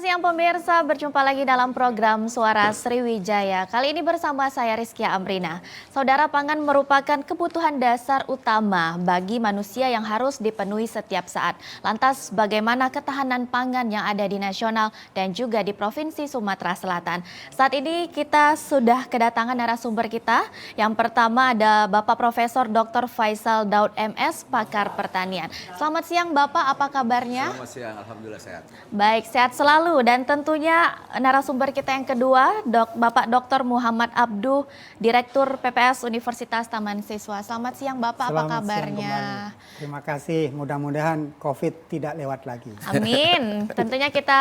siang pemirsa, berjumpa lagi dalam program Suara Sriwijaya. Kali ini bersama saya Rizkia Amrina. Saudara, pangan merupakan kebutuhan dasar utama bagi manusia yang harus dipenuhi setiap saat. Lantas bagaimana ketahanan pangan yang ada di nasional dan juga di Provinsi Sumatera Selatan? Saat ini kita sudah kedatangan narasumber kita. Yang pertama ada Bapak Profesor Dr. Faisal Daud MS, pakar pertanian. Selamat siang Bapak, apa kabarnya? Selamat siang, alhamdulillah sehat. Baik, sehat selalu. Dan tentunya narasumber kita yang kedua, Bapak Dr. Muhammad Abduh, Direktur PPS Universitas Taman Siswa. Selamat siang Bapak, apa kabarnya? Terima kasih, mudah-mudahan COVID tidak lewat lagi. Amin. Tentunya kita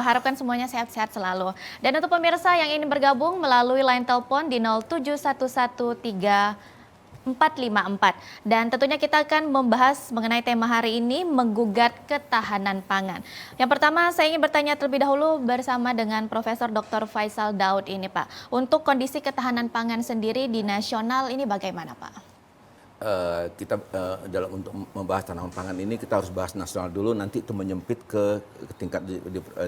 harapkan semuanya sehat-sehat selalu. Dan untuk pemirsa yang ingin bergabung melalui line telepon di 07113 454. Dan tentunya kita akan membahas mengenai tema hari ini, menggugat ketahanan pangan. Yang pertama saya ingin bertanya terlebih dahulu bersama dengan Profesor Dr. Faisal Daud ini Pak. Untuk kondisi ketahanan pangan sendiri di nasional ini bagaimana Pak? Kita dalam untuk membahas tanaman pangan ini kita harus bahas nasional dulu, nanti itu menyempit ke tingkat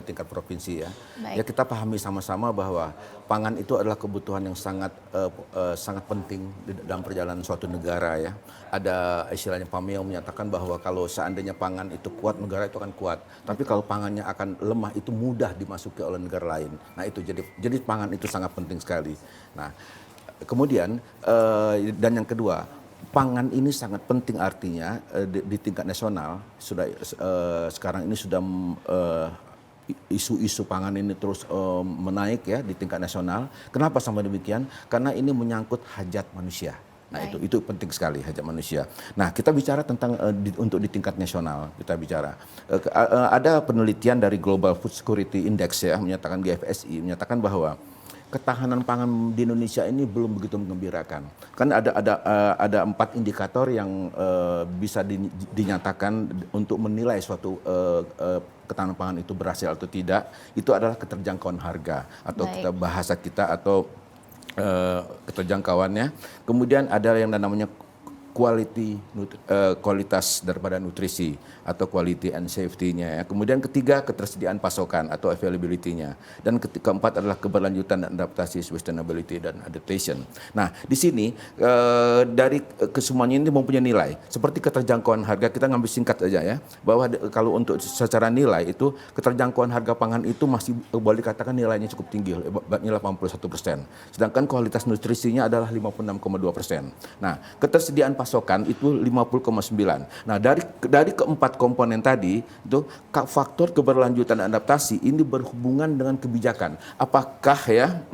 tingkat provinsi ya. Baik. Ya kita pahami sama-sama bahwa pangan itu adalah kebutuhan yang sangat penting dalam perjalanan suatu negara ya. Ada istilahnya Pameo yang menyatakan bahwa kalau seandainya pangan itu kuat, negara itu akan kuat. Tapi kalau pangannya akan lemah, itu mudah dimasuki oleh negara lain. Nah itu jadi pangan itu sangat penting sekali. Nah kemudian dan yang kedua, pangan ini sangat penting artinya di tingkat nasional. Sekarang ini sudah isu-isu pangan ini terus menaik ya di tingkat nasional. Kenapa sampai demikian? Karena ini menyangkut hajat manusia. Nah itu penting sekali, hajat manusia. Nah kita bicara tentang untuk di tingkat nasional, kita bicara ada penelitian dari Global Food Security Index ya, menyatakan GFSI menyatakan bahwa ketahanan pangan di Indonesia ini belum begitu menggembirakan. Kan ada 4 indikator yang bisa dinyatakan untuk menilai suatu ketahanan pangan itu berhasil atau tidak. Itu adalah keterjangkauan harga atau kita bahasa kita atau keterjangkauannya. Kemudian ada yang namanya kualitas daripada nutrisi atau quality and safety-nya ya. Kemudian ketiga, ketersediaan pasokan atau availability-nya. Dan keempat adalah keberlanjutan dan adaptasi, sustainability dan adaptation. Nah, di sini dari kesemuanya ini mempunyai nilai. Seperti keterjangkauan harga, kita ngambil singkat aja ya. Bahwa kalau untuk secara nilai itu keterjangkauan harga pangan itu masih boleh dikatakan nilainya cukup tinggi, nilai 81%. Sedangkan kualitas nutrisinya adalah 56,2%. Nah, ketersediaan pasokan itu 50,9. Nah, dari keempat komponen tadi itu faktor keberlanjutan dan adaptasi ini berhubungan dengan kebijakan. Apakah ya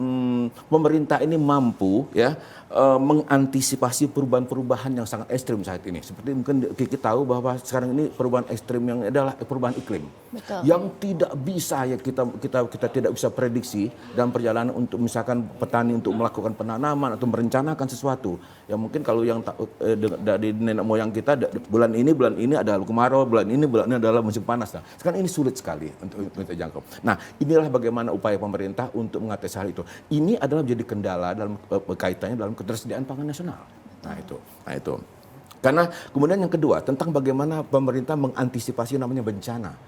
pemerintah ini mampu ya mengantisipasi perubahan-perubahan yang sangat ekstrim saat ini. Seperti mungkin kita tahu bahwa sekarang ini perubahan ekstrim yang adalah perubahan iklim. Betul. Yang tidak bisa ya kita tidak bisa prediksi dalam perjalanan untuk misalkan petani untuk melakukan penanaman atau merencanakan sesuatu. Ya mungkin kalau yang dari nenek moyang kita bulan ini adalah kemarau, bulan ini adalah musim panas. Nah, sekarang ini sulit sekali untuk terjangkau. Nah, inilah bagaimana upaya pemerintah untuk mengatasi hal itu. Ini adalah menjadi kendala dalam kaitannya dalam ketersediaan pangan nasional. Nah itu. Karena kemudian yang kedua tentang bagaimana pemerintah mengantisipasi namanya bencana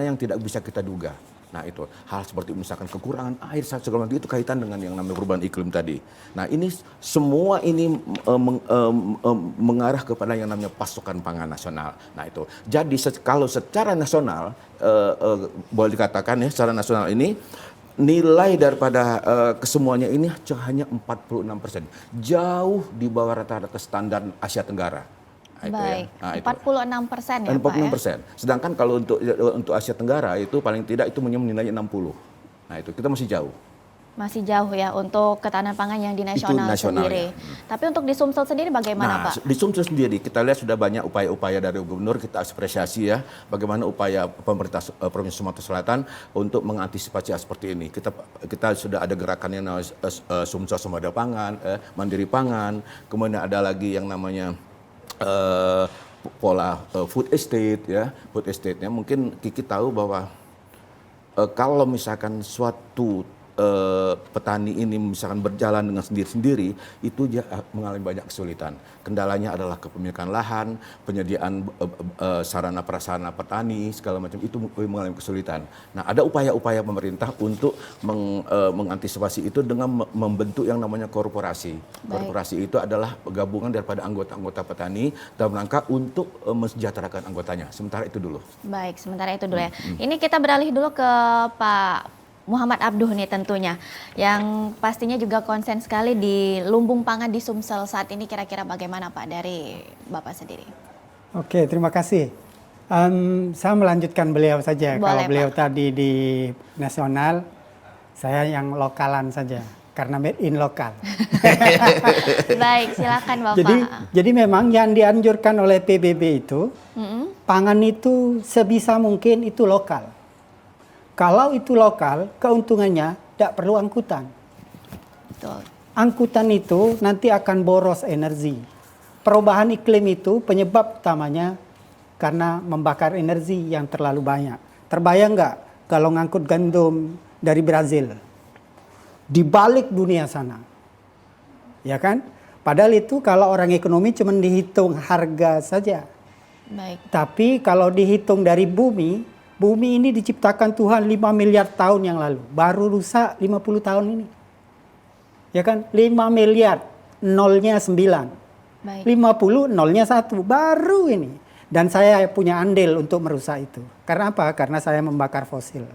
yang tidak bisa kita duga. Nah itu hal seperti misalkan kekurangan air segala macam itu kaitan dengan yang namanya perubahan iklim tadi. Nah ini semua ini mengarah kepada yang namanya pasokan pangan nasional. Nah itu jadi kalau secara nasional boleh dikatakan ya secara nasional ini nilai daripada kesemuanya ini hanya 46%, jauh di bawah rata-rata standar Asia Tenggara. Nah, Baik, ya. Nah, 46% ya 46%. Pak ya? Sedangkan kalau untuk Asia Tenggara itu paling tidak itu nilainya 60. Nah itu kita masih jauh. Masih jauh ya untuk ketahanan pangan yang di nasional sendiri. Ya. Tapi untuk di Sumsel sendiri bagaimana Pak? Di Sumsel sendiri kita lihat sudah banyak upaya-upaya dari gubernur, kita apresiasi ya bagaimana upaya pemerintah Provinsi Sumatera Selatan untuk mengantisipasi seperti ini. Kita sudah ada gerakan yang namanya Sumsel Swadaya Pangan, Mandiri Pangan, kemudian ada lagi yang namanya pola food estate ya. Food estate-nya mungkin Kiki tahu bahwa kalau misalkan suatu petani ini misalkan berjalan dengan sendiri-sendiri, itu dia mengalami banyak kesulitan. Kendalanya adalah kepemilikan lahan, penyediaan sarana prasarana petani segala macam, itu mengalami kesulitan. Nah, ada upaya-upaya pemerintah untuk mengantisipasi itu dengan membentuk yang namanya korporasi. Korporasi itu adalah gabungan daripada anggota-anggota petani dalam rangka untuk mensejahterakan anggotanya. Sementara itu dulu. Baik, sementara itu dulu ya. Ini kita beralih dulu ke Pak Muhammad Abduh nih tentunya, yang pastinya juga konsen sekali di lumbung pangan di Sumsel saat ini. Kira-kira bagaimana Pak dari Bapak sendiri? Oke, terima kasih. Saya melanjutkan beliau saja. Boleh, Kalau beliau Pak. tadi di nasional, saya yang lokalan saja, karena made in lokal. Baik, silakan Bapak. Jadi memang yang dianjurkan oleh PBB itu, pangan itu sebisa mungkin itu lokal. Kalau itu lokal, keuntungannya tidak perlu angkutan. Betul. Angkutan itu nanti akan boros energi. Perubahan iklim itu penyebab utamanya karena membakar energi yang terlalu banyak. Terbayang nggak kalau ngangkut gandum dari Brazil di balik dunia sana, ya kan? Padahal itu kalau orang ekonomi cuma dihitung harga saja. Baik. Tapi kalau dihitung dari bumi ini diciptakan Tuhan 5 miliar tahun yang lalu. Baru rusak 50 tahun ini. Ya kan? 5 miliar, nolnya 9. Baik. 50, nolnya 1. Baru ini. Dan saya punya andil untuk merusak itu. Karena apa? Karena saya membakar fosil.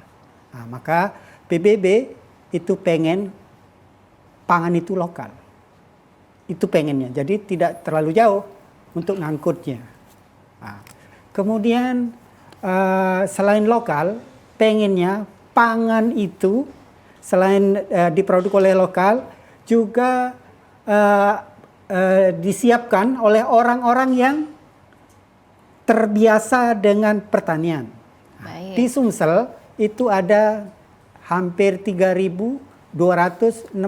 Nah, maka PBB itu pengen pangan itu lokal. Itu pengennya. Jadi tidak terlalu jauh untuk ngangkutnya. Nah, kemudian selain lokal, pengennya pangan itu selain diproduk oleh lokal juga disiapkan oleh orang-orang yang terbiasa dengan pertanian. Baik. Di Sumsel itu ada hampir 3.262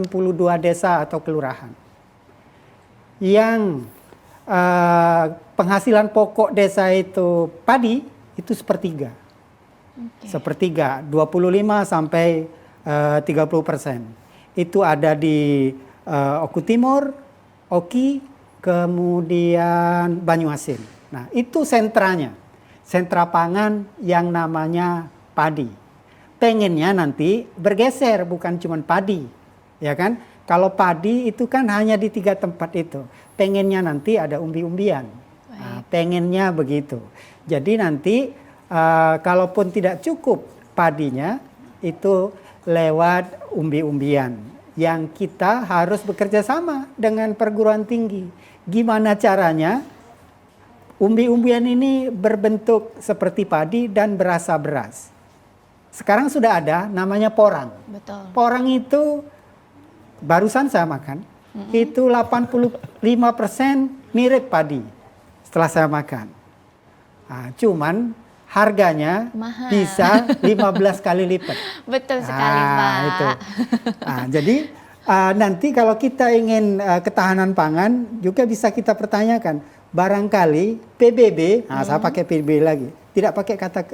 desa atau kelurahan yang penghasilan pokok desa itu padi. Itu sepertiga. Sepertiga, 25 sampai 30%. Itu ada di Oku Timur, Oki, kemudian Banyuasin. Nah, itu sentranya. Sentra pangan yang namanya padi. Pengennya nanti bergeser, bukan cuma padi. Ya kan? Kalau padi itu kan hanya di 3 tempat itu. Pengennya nanti ada umbi-umbian. Nah, pengennya begitu. Jadi nanti kalaupun tidak cukup padinya, itu lewat umbi-umbian. Yang kita harus bekerja sama dengan perguruan tinggi. Gimana caranya umbi-umbian ini berbentuk seperti padi dan berasa beras. Sekarang sudah ada namanya porang. Betul. Porang itu barusan saya makan. Itu 85% mirip padi setelah saya makan. Nah, cuman harganya mahal. bisa 15 kali lipat. Betul sekali, Pak. Itu. Nah, jadi nanti kalau kita ingin ketahanan pangan juga bisa kita pertanyakan. Barangkali PBB, saya pakai PBB lagi, tidak pakai kata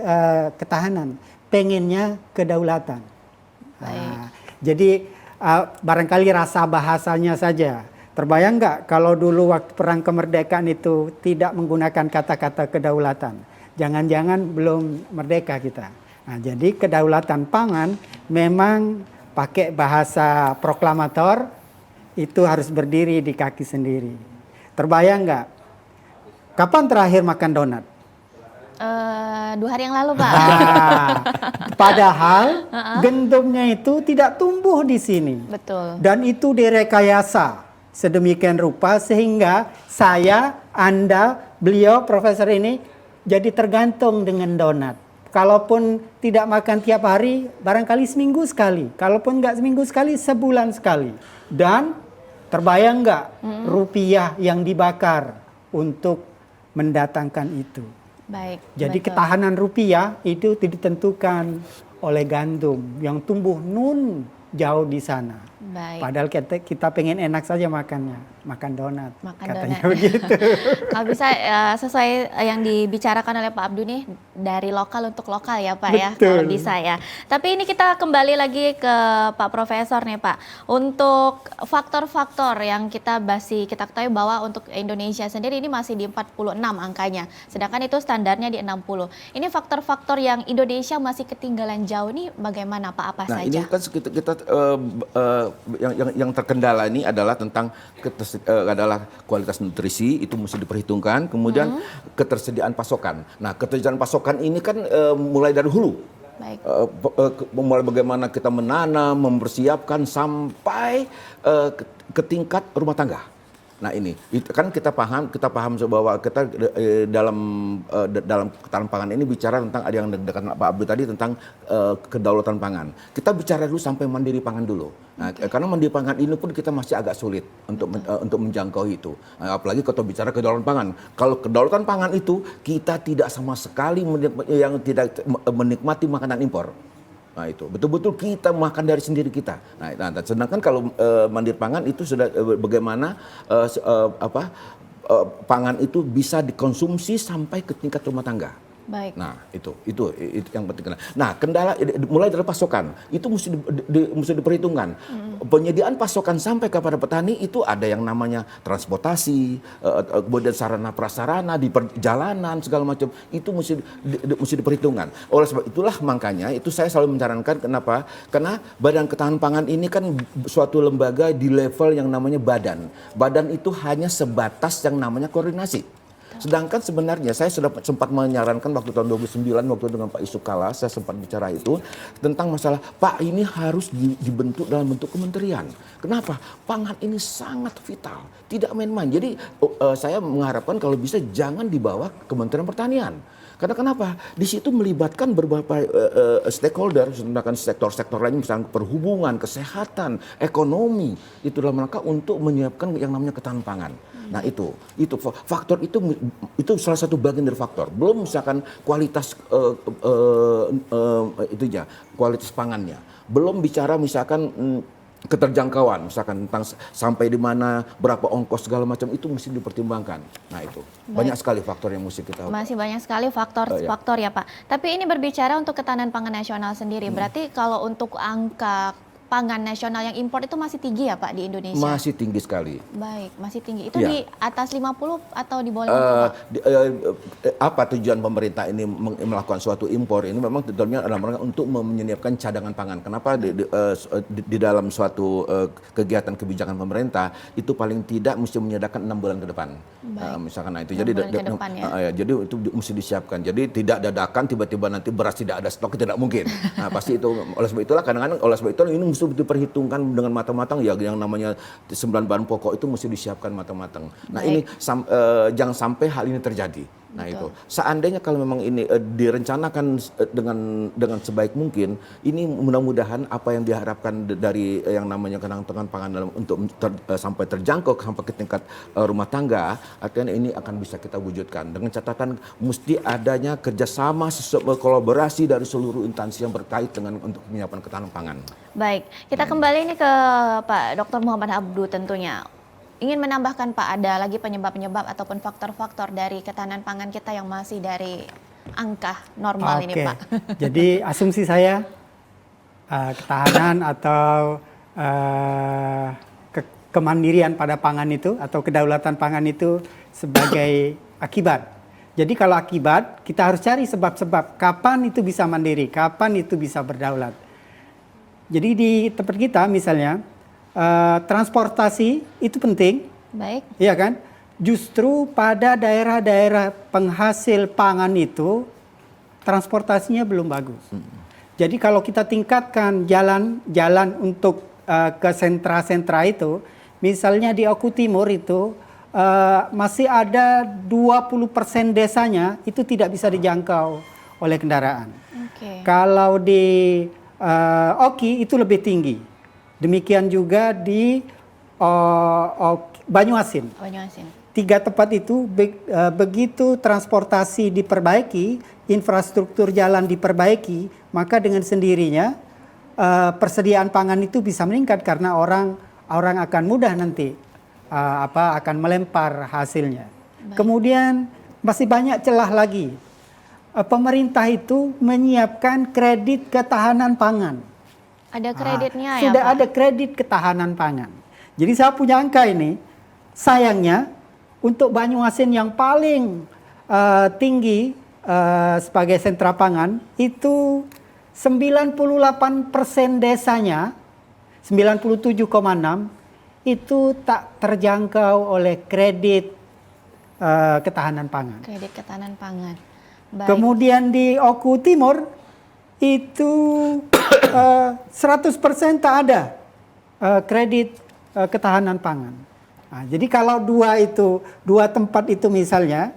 ketahanan, pengennya kedaulatan. Jadi barangkali rasa bahasanya saja. Terbayang nggak kalau dulu waktu perang kemerdekaan itu tidak menggunakan kata-kata kedaulatan? Jangan-jangan belum merdeka kita. Nah, jadi kedaulatan pangan memang pakai bahasa proklamator, itu harus berdiri di kaki sendiri. Terbayang nggak? Kapan terakhir makan donat? 2 hari yang lalu, Pak. Padahal gandumnya itu tidak tumbuh di sini. Betul. Dan itu direkayasa sedemikian rupa sehingga saya, Anda, beliau, profesor ini jadi tergantung dengan donat. Kalaupun tidak makan tiap hari, barangkali seminggu sekali. Kalaupun nggak seminggu sekali, sebulan sekali. Dan terbayang nggak rupiah yang dibakar untuk mendatangkan itu. Baik. Jadi betul. ketahanan rupiah itu ditentukan oleh gandum yang tumbuh jauh di sana. Baik. Padahal kita pengen enak saja makannya, makan donat, Makan katanya donat. begitu. Kalau bisa sesuai yang dibicarakan oleh Pak Abdu nih, dari lokal untuk lokal ya Pak ya, Betul. kalau bisa ya. Tapi ini kita kembali lagi ke Pak Profesor nih Pak. Untuk faktor-faktor yang kita ketahui bahwa untuk Indonesia sendiri ini masih di 46 angkanya. Sedangkan itu standarnya di 60. Ini faktor-faktor yang Indonesia masih ketinggalan jauh nih bagaimana Pak, apa Nah, saja? ini kan kita yang terkendala ini adalah tentang adalah kualitas nutrisi, itu mesti diperhitungkan, kemudian ketersediaan pasokan. Nah, ketersediaan pasokan ini kan mulai dari hulu. Baik. Mulai bagaimana kita menanam, mempersiapkan sampai ke tingkat rumah tangga. Nah ini, itu kan kita paham bahwa kita dalam ketahanan pangan ini bicara tentang ada yang dikatakan Pak Abdul tadi tentang kedaulatan pangan. Kita bicara dulu sampai mandiri pangan dulu. Nah, karena mandiri pangan ini pun kita masih agak sulit untuk menjangkau itu. Nah, apalagi kalau bicara kedaulatan pangan. Kalau kedaulatan pangan itu kita tidak sama sekali tidak menikmati makanan impor. Nah itu betul-betul kita makan dari sendiri kita. Nah sedangkan kalau mandiri pangan itu sudah bagaimana pangan itu bisa dikonsumsi sampai ke tingkat rumah tangga. Baik. Nah itu yang penting. Nah kendala mulai dari pasokan itu mesti diperhitungkan. Penyediaan pasokan sampai kepada petani itu ada yang namanya transportasi, kemudian sarana prasarana di perjalanan segala macam itu mesti diperhitungkan. Oleh sebab itulah makanya itu saya selalu menyarankan kenapa? Karena Badan Ketahanan Pangan ini kan suatu lembaga di level yang namanya badan. Badan itu hanya sebatas yang namanya koordinasi. Sedangkan sebenarnya saya sudah sempat menyarankan waktu tahun 2009 waktu dengan Pak Yusuf Kala, saya sempat bicara itu tentang masalah Pak ini harus dibentuk dalam bentuk kementerian. Kenapa? Pangan ini sangat vital, tidak main-main. Jadi saya mengharapkan kalau bisa jangan dibawa Kementerian Pertanian. Karena kenapa? Di situ melibatkan beberapa stakeholder, sedangkan sektor-sektor lain misalnya perhubungan, kesehatan, ekonomi, itu dalam rangka untuk menyiapkan yang namanya ketahanan pangan. Nah itu faktor itu salah satu bagian dari faktor. Belum misalkan kualitas kualitas pangannya. Belum bicara misalkan keterjangkauan, misalkan tentang sampai di mana, berapa ongkos segala macam itu mesti dipertimbangkan. Nah itu banyak sekali faktor yang mesti kita. Masih banyak sekali faktor ya Pak. Tapi ini berbicara untuk ketahanan pangan nasional sendiri. Berarti kalau untuk angka pangan nasional yang impor itu masih tinggi ya Pak di Indonesia? Masih tinggi sekali. Baik, masih tinggi. Itu Ya. di atas 50 atau di bawah 50 Pak? Apa tujuan pemerintah ini melakukan suatu impor ini memang tujuannya adalah untuk menyiapkan cadangan pangan. Kenapa di dalam suatu kegiatan kebijakan pemerintah itu paling tidak mesti menyediakan 6 bulan ke depan. Misalkan itu. Jadi jadi itu mesti disiapkan. Jadi tidak dadakan tiba-tiba nanti beras tidak ada stok, tidak mungkin. Nah, pasti itu oleh sebab itulah kadang-kadang ini mesti diperhitungkan dengan matang-matang ya, yang namanya 9 bahan pokok itu mesti disiapkan matang-matang. Nah, ini jangan sampai hal ini terjadi. Nah, itu seandainya kalau memang ini direncanakan dengan sebaik mungkin, ini mudah-mudahan apa yang diharapkan dari yang namanya ketahanan pangan dalam untuk sampai terjangkau sampai ke tingkat rumah tangga, artinya ini akan bisa kita wujudkan dengan catatan mesti adanya kerjasama kolaborasi dari seluruh instansi yang berkait dengan untuk menyiapkan ketahanan pangan. Baik, kita kembali ini ke Pak Dr. Muhammad Abdu tentunya. Ingin menambahkan Pak, ada lagi penyebab-penyebab ataupun faktor-faktor dari ketahanan pangan kita yang masih dari angka normal ini Pak? Jadi asumsi saya ketahanan atau kemandirian pada pangan itu atau kedaulatan pangan itu sebagai akibat. Jadi kalau akibat kita harus cari sebab-sebab kapan itu bisa mandiri, kapan itu bisa berdaulat. Jadi di tempat kita misalnya transportasi itu penting. Baik. Iya kan? Justru pada daerah-daerah penghasil pangan itu transportasinya belum bagus. Jadi kalau kita tingkatkan jalan untuk ke sentra-sentra itu, misalnya di Oku Timur itu masih ada 20% desanya itu tidak bisa dijangkau oleh kendaraan. Kalau di Oki itu lebih tinggi. Demikian juga di Banyuasin. 3 tempat itu begitu transportasi diperbaiki, infrastruktur jalan diperbaiki, maka dengan sendirinya persediaan pangan itu bisa meningkat karena orang akan mudah nanti akan melempar hasilnya. Kemudian masih banyak celah lagi. Pemerintah itu menyiapkan kredit ketahanan pangan. Ada kreditnya ya, Sudah Pak? ada kredit ketahanan pangan. Jadi saya punya angka ini. Sayangnya untuk Banyuasin yang paling tinggi sebagai sentra pangan itu 98% desanya, 97,6 itu tak terjangkau oleh kredit ketahanan pangan. Kredit ketahanan pangan. Baik. Kemudian di Oku Timur itu 100% tak ada kredit ketahanan pangan. Nah, jadi kalau dua tempat itu misalnya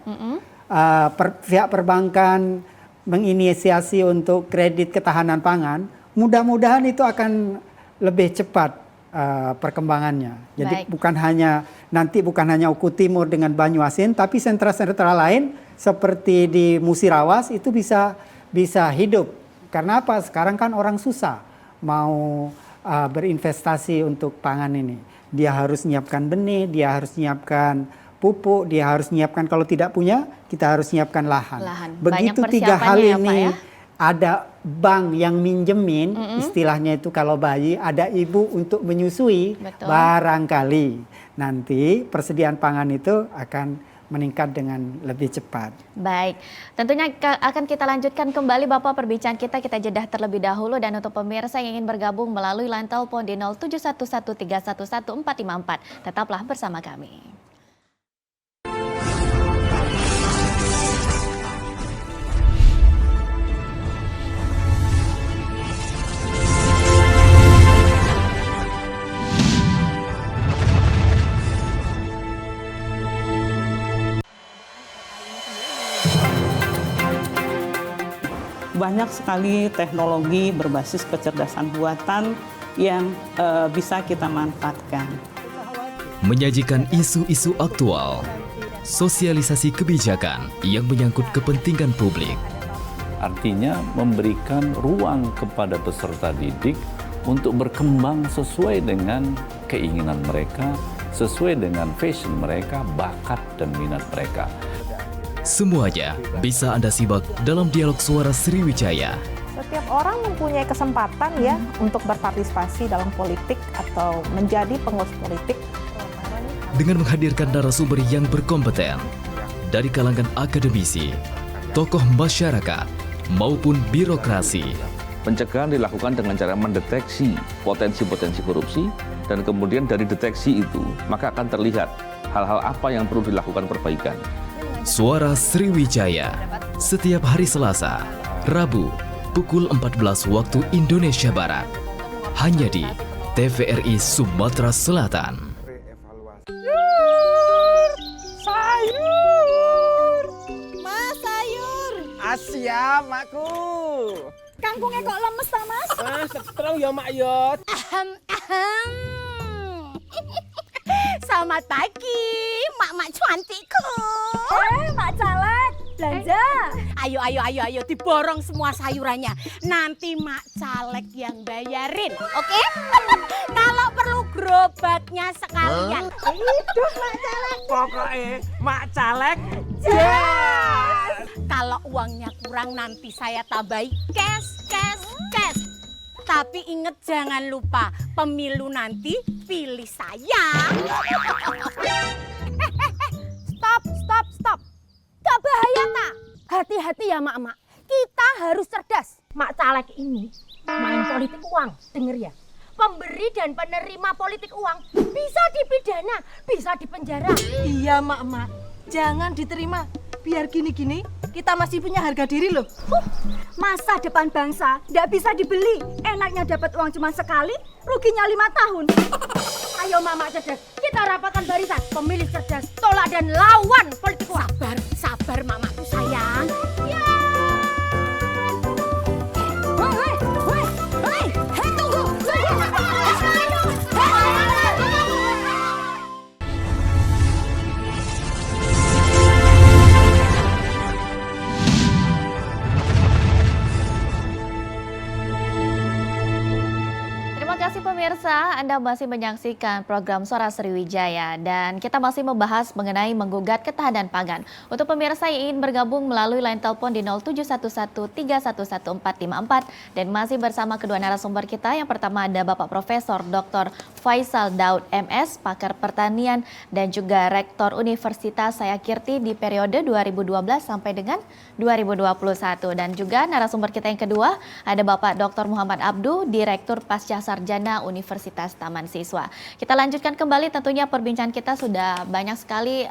pihak perbankan menginisiasi untuk kredit ketahanan pangan, mudah-mudahan itu akan lebih cepat perkembangannya. Jadi Baik. bukan hanya Oku Timur dengan Banyuasin, tapi sentra-sentra lain seperti di Musirawas itu bisa hidup. Karena apa? Sekarang kan orang susah mau berinvestasi untuk pangan ini. Dia harus nyiapkan benih, dia harus nyiapkan pupuk, dia harus nyiapkan, kalau tidak punya, kita harus nyiapkan lahan. Begitu Banyak 3 hal persiapannya ya, ini Pak, ya? ada bank yang minjemin, istilahnya itu kalau bayi, ada ibu untuk menyusui, Betul. barangkali nanti persediaan pangan itu akan meningkat dengan lebih cepat. Baik, tentunya akan kita lanjutkan kembali Bapak perbincangan kita jeda terlebih dahulu, dan untuk pemirsa yang ingin bergabung melalui line telepon di 0711313454, tetaplah bersama kami. Banyak sekali teknologi berbasis kecerdasan buatan yang bisa kita manfaatkan. Menyajikan isu-isu aktual, sosialisasi kebijakan yang menyangkut kepentingan publik. Artinya memberikan ruang kepada peserta didik untuk berkembang sesuai dengan keinginan mereka, sesuai dengan passion mereka, bakat dan minat mereka. Semuanya bisa Anda simak dalam dialog suara Sriwijaya. Setiap orang mempunyai kesempatan ya untuk berpartisipasi dalam politik atau menjadi pengurus politik. Dengan menghadirkan narasumber yang berkompeten dari kalangan akademisi, tokoh masyarakat, maupun birokrasi. Pencegahan dilakukan dengan cara mendeteksi potensi-potensi korupsi, dan kemudian dari deteksi itu maka akan terlihat hal-hal apa yang perlu dilakukan perbaikan. Suara Sriwijaya, setiap hari Selasa, Rabu, pukul 14 waktu Indonesia Barat. Hanya di TVRI Sumatera Selatan. Sayur! Mas, sayur! Siap, makku. Kangkungnya kok lemes ta, Mas? Setrong ya, Mak yo. Selamat pagi, mak-mak cantikku. Mak Caleg, belanja. Ayo, diborong semua sayurannya. Nanti Mak Caleg yang bayarin, oke? Kalau perlu gerobaknya sekalian. Hidup Mak Caleg. Pokoknya Mak Caleg. Yes. Kalau uangnya kurang nanti saya tambahi cash. Tapi inget jangan lupa, pemilu nanti pilih saya. Stop. Gak bahaya tak? Hati-hati ya mak-mak. Kita harus cerdas. Mak Caleg ini main politik uang, denger ya. Pemberi dan penerima politik uang bisa dipidana, bisa dipenjara. Iya mak-mak, jangan diterima. Biar gini-gini kita masih punya harga diri loh. Masa depan bangsa nggak bisa dibeli. Enaknya dapat uang cuma sekali, ruginya 5 tahun. Ayo mama cerdas, kita rapatkan barisan. Pemilih cerdas, tolak dan lawan politik uang. Sabar mamaku sayang. Ya. Hei, tunggu. Pemirsa, Anda masih menyaksikan program Suara Sriwijaya dan kita masih membahas mengenai menggugat ketahanan pangan. Untuk pemirsa yang ingin bergabung melalui line telepon di 0711311454 dan masih bersama kedua narasumber kita. Yang pertama ada Bapak Profesor Dr. Faisal Daud MS, pakar pertanian dan juga Rektor Universitas Sayakirti di periode 2012 sampai dengan 2021. Dan juga narasumber kita yang kedua ada Bapak Dr. Muhammad Abdu, Direktur Pasca Sarjana Universitas Taman Siswa. Kita lanjutkan kembali, tentunya perbincangan kita sudah banyak sekali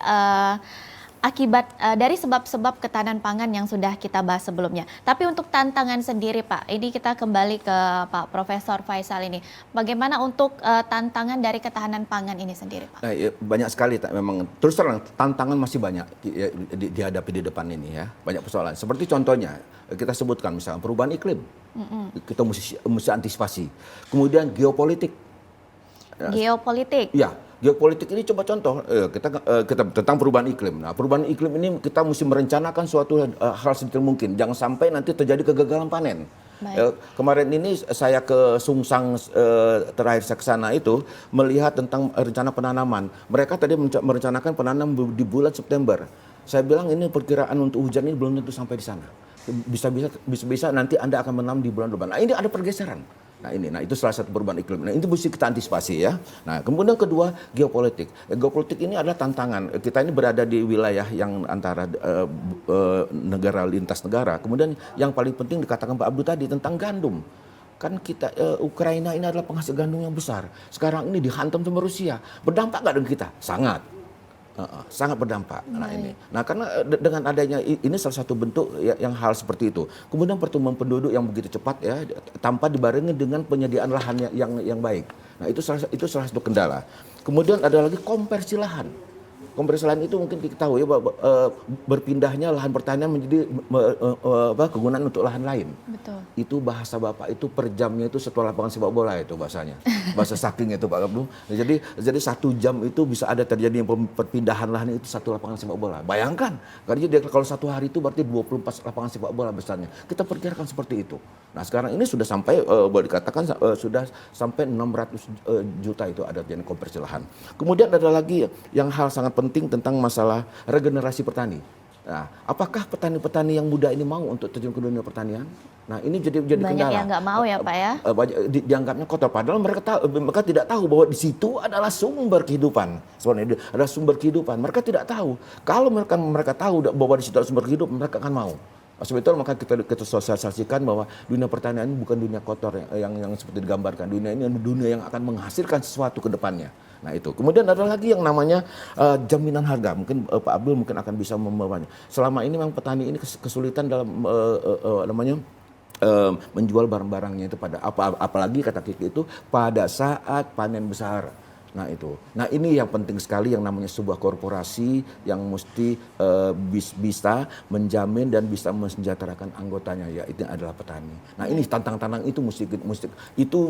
akibat dari sebab-sebab ketahanan pangan yang sudah kita bahas sebelumnya. Tapi untuk tantangan sendiri Pak, ini kita kembali ke Pak Profesor Faisal ini. Bagaimana untuk tantangan dari ketahanan pangan ini sendiri Pak? Banyak sekali, memang terus terang tantangan masih banyak dihadapi di depan ini ya. Banyak persoalan. Seperti contohnya kita sebutkan misalnya perubahan iklim. Kita mesti antisipasi. Kemudian geopolitik. Geopolitik. Ya, geopolitik ini coba contoh kita tentang perubahan iklim. Nah, perubahan iklim ini kita mesti merencanakan suatu hal sedetail mungkin. Jangan sampai nanti terjadi kegagalan panen. Kemarin ini saya ke Sungsang, terakhir saya ke sana itu melihat tentang rencana penanaman. Mereka tadi merencanakan penanam di bulan September. Saya bilang ini perkiraan untuk hujan ini belum tentu sampai di sana. Bisa nanti Anda akan menanam di bulan depan. Nah, ini ada pergeseran. Nah itu salah satu perubahan iklim. Nah, itu mesti kita antisipasi ya. Nah, kemudian kedua geopolitik. Geopolitik ini adalah tantangan. Kita ini berada di wilayah yang antara negara lintas negara. Kemudian yang paling penting dikatakan Pak Abdu tadi tentang gandum. Kan kita Ukraina ini adalah penghasil gandum yang besar. Sekarang ini dihantam sama Rusia. Berdampak nggak dengan kita? Sangat. Sangat berdampak. Nah karena dengan adanya ini salah satu bentuk yang hal seperti itu. Kemudian pertumbuhan penduduk yang begitu cepat ya tanpa dibarengi dengan penyediaan lahan yang baik. Nah itu salah satu kendala. Kemudian ada lagi konversi lahan. Konversi lahan itu mungkin kita tahu ya berpindahnya lahan pertanian menjadi kegunaan untuk lahan lain. Betul. Itu bahasa Bapak itu per jamnya itu satu lapangan sepak bola itu bahasanya. Bahasa saking itu Pak Abdu. Jadi 1 jam itu bisa ada terjadi perpindahan lahan itu satu lapangan sepak bola. Bayangkan, karena kalau 1 hari itu berarti 24 lapangan sepak bola besarnya. Kita perkirakan seperti itu. Nah sekarang ini sudah sampai boleh dikatakan sudah sampai 600 juta itu ada jadi konversi lahan. Kemudian ada lagi yang hal sangat penting tentang masalah regenerasi petani. Nah, apakah petani-petani yang muda ini mau untuk terjun ke dunia pertanian? Nah, ini jadi kendala. Banyak yang nggak mau ya Pak ya? Dianggapnya kotor. Padahal mereka tidak tahu bahwa di situ adalah sumber kehidupan. Sebenarnya ada sumber kehidupan. Mereka tidak tahu. Kalau mereka tahu bahwa di situ ada sumber kehidupan, mereka akan mau. Sebetulnya maka kita sosialisasikan bahwa dunia pertanian ini bukan dunia kotor yang seperti digambarkan. Dunia ini adalah dunia yang akan menghasilkan sesuatu ke depannya. Nah itu. Kemudian ada lagi yang namanya jaminan harga. Mungkin Pak Abdul mungkin akan bisa membawanya. Selama ini memang petani ini kesulitan dalam menjual barang-barangnya itu apalagi kata Kiki itu pada saat panen besar. Nah itu. Nah ini yang penting sekali yang namanya sebuah korporasi yang mesti bisa menjamin dan bisa mensejahterakan anggotanya, ya itu adalah petani. Nah ini tantangan itu mesti itu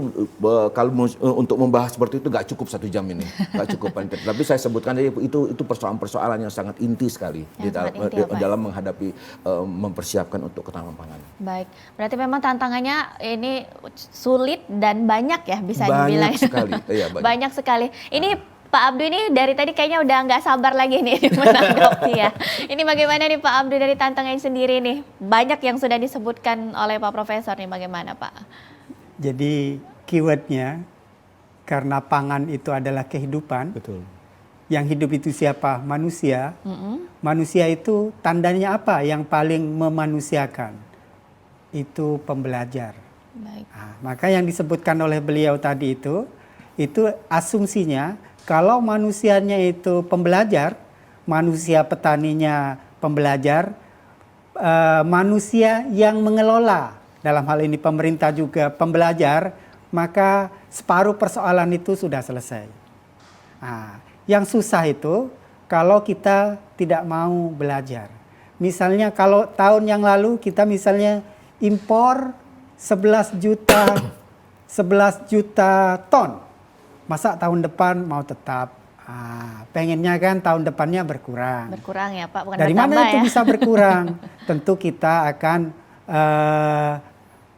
kalau untuk membahas seperti itu nggak cukup 1 jam ini, nggak cukup. Tapi saya sebutkan itu persoalan-persoalan yang sangat inti sekali dalam menghadapi mempersiapkan untuk ketahanan pangan. Baik, berarti memang tantangannya ini sulit dan banyak ya bisa dibilang. Banyak sekali. Iya, banyak sekali. Ini Pak Abdu ini dari tadi kayaknya udah nggak sabar lagi nih menanggapi ya. Ini bagaimana nih Pak Abdu dari tantangan sendiri nih? Banyak yang sudah disebutkan oleh Pak Profesor nih, bagaimana Pak? Jadi keywordnya karena pangan itu adalah kehidupan. Betul. Yang hidup itu siapa? Manusia. Manusia itu tandanya apa yang paling memanusiakan? Itu pembelajar. Baik. Nah, maka yang disebutkan oleh beliau tadi itu asumsinya kalau manusianya itu pembelajar, manusia petaninya pembelajar, manusia yang mengelola, dalam hal ini pemerintah juga pembelajar, maka separuh persoalan itu sudah selesai. Nah, yang susah itu kalau kita tidak mau belajar. Misalnya kalau tahun yang lalu kita misalnya impor 11 juta ton. Masa tahun depan mau tetap? Pengennya kan tahun depannya berkurang. Berkurang ya Pak, bukan dari bertambah mana itu ya? bisa berkurang? Tentu kita akan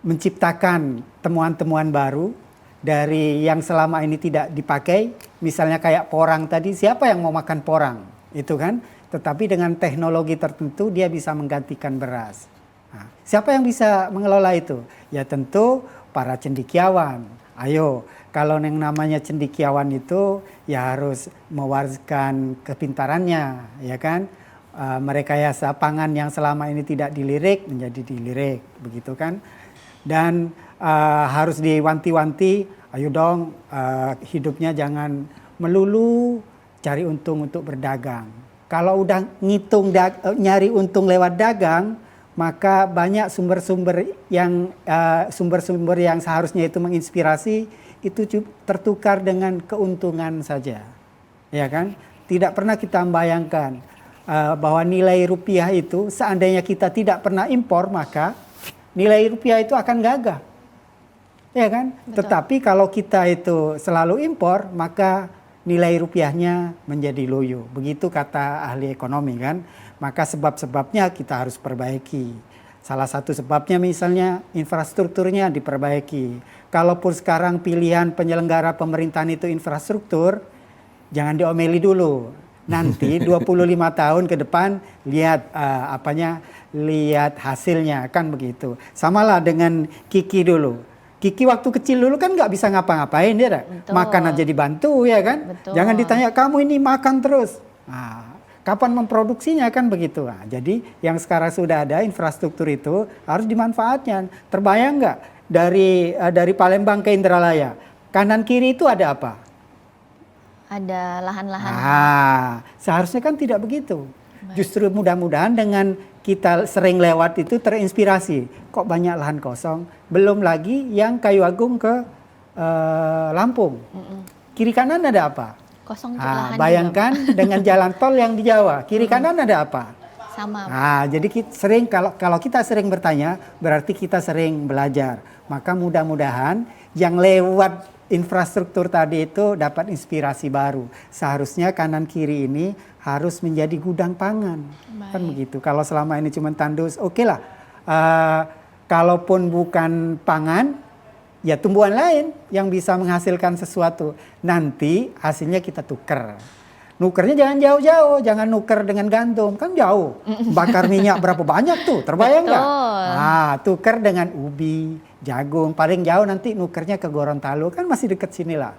menciptakan temuan-temuan baru dari yang selama ini tidak dipakai, misalnya kayak porang tadi, siapa yang mau makan porang? Itu kan, tetapi dengan teknologi tertentu dia bisa menggantikan beras. Nah, siapa yang bisa mengelola itu? Ya tentu para cendekiawan. Ayo, kalau yang namanya cendekiawan itu ya harus mewariskan kepintarannya, ya kan? Merekayasa pangan yang selama ini tidak dilirik menjadi dilirik, begitu kan? Dan harus diwanti-wanti, ayo dong hidupnya jangan melulu cari untung untuk berdagang. Kalau udah ngitung nyari untung lewat dagang, maka banyak sumber-sumber yang seharusnya itu menginspirasi itu tertukar dengan keuntungan saja, ya kan? Tidak pernah kita membayangkan bahwa nilai rupiah itu seandainya kita tidak pernah impor, maka nilai rupiah itu akan gagah, ya kan? Betul. Tetapi kalau kita itu selalu impor, maka nilai rupiahnya menjadi loyo. Begitu kata ahli ekonomi kan. Maka sebab-sebabnya kita harus perbaiki. Salah satu sebabnya misalnya infrastrukturnya diperbaiki. Kalaupun sekarang pilihan penyelenggara pemerintahan itu infrastruktur, jangan diomeli dulu. Nanti 25 tahun ke depan lihat lihat hasilnya, kan begitu. Samalah dengan Kiki dulu. Kiki waktu kecil dulu kan nggak bisa ngapa-ngapain dia, makan aja dibantu, ya kan. Betul. Jangan ditanya kamu ini makan terus. Nah, kapan memproduksinya, kan begitu. Nah, jadi yang sekarang sudah ada infrastruktur itu harus dimanfaatkan. Terbayang nggak dari Palembang ke Indralaya, kanan kiri itu ada apa? Ada lahan-lahan. Seharusnya kan tidak begitu. Justru mudah-mudahan dengan kita sering lewat itu terinspirasi. Kok banyak lahan kosong? Belum lagi yang Kayu Agung ke Lampung. Kiri kanan ada apa? Kosong lahan. Bayangkan dengan jalan tol yang di Jawa. Kiri kanan ada apa? Sama. Jadi sering kalau kita sering bertanya, berarti kita sering belajar. Maka mudah-mudahan yang lewat infrastruktur tadi itu dapat inspirasi baru. Seharusnya kanan kiri ini harus menjadi gudang pangan. Baik. Kan begitu. Kalau selama ini cuma tandus, oke lah. Kalaupun bukan pangan, ya tumbuhan lain yang bisa menghasilkan sesuatu. Nanti hasilnya kita tuker. Nukernya jangan jauh-jauh, jangan nuker dengan gandum, kan jauh. Bakar minyak berapa banyak tuh, terbayang nggak? Tuker dengan ubi, jagung, paling jauh nanti nukernya ke Gorontalo, kan masih deket sini lah.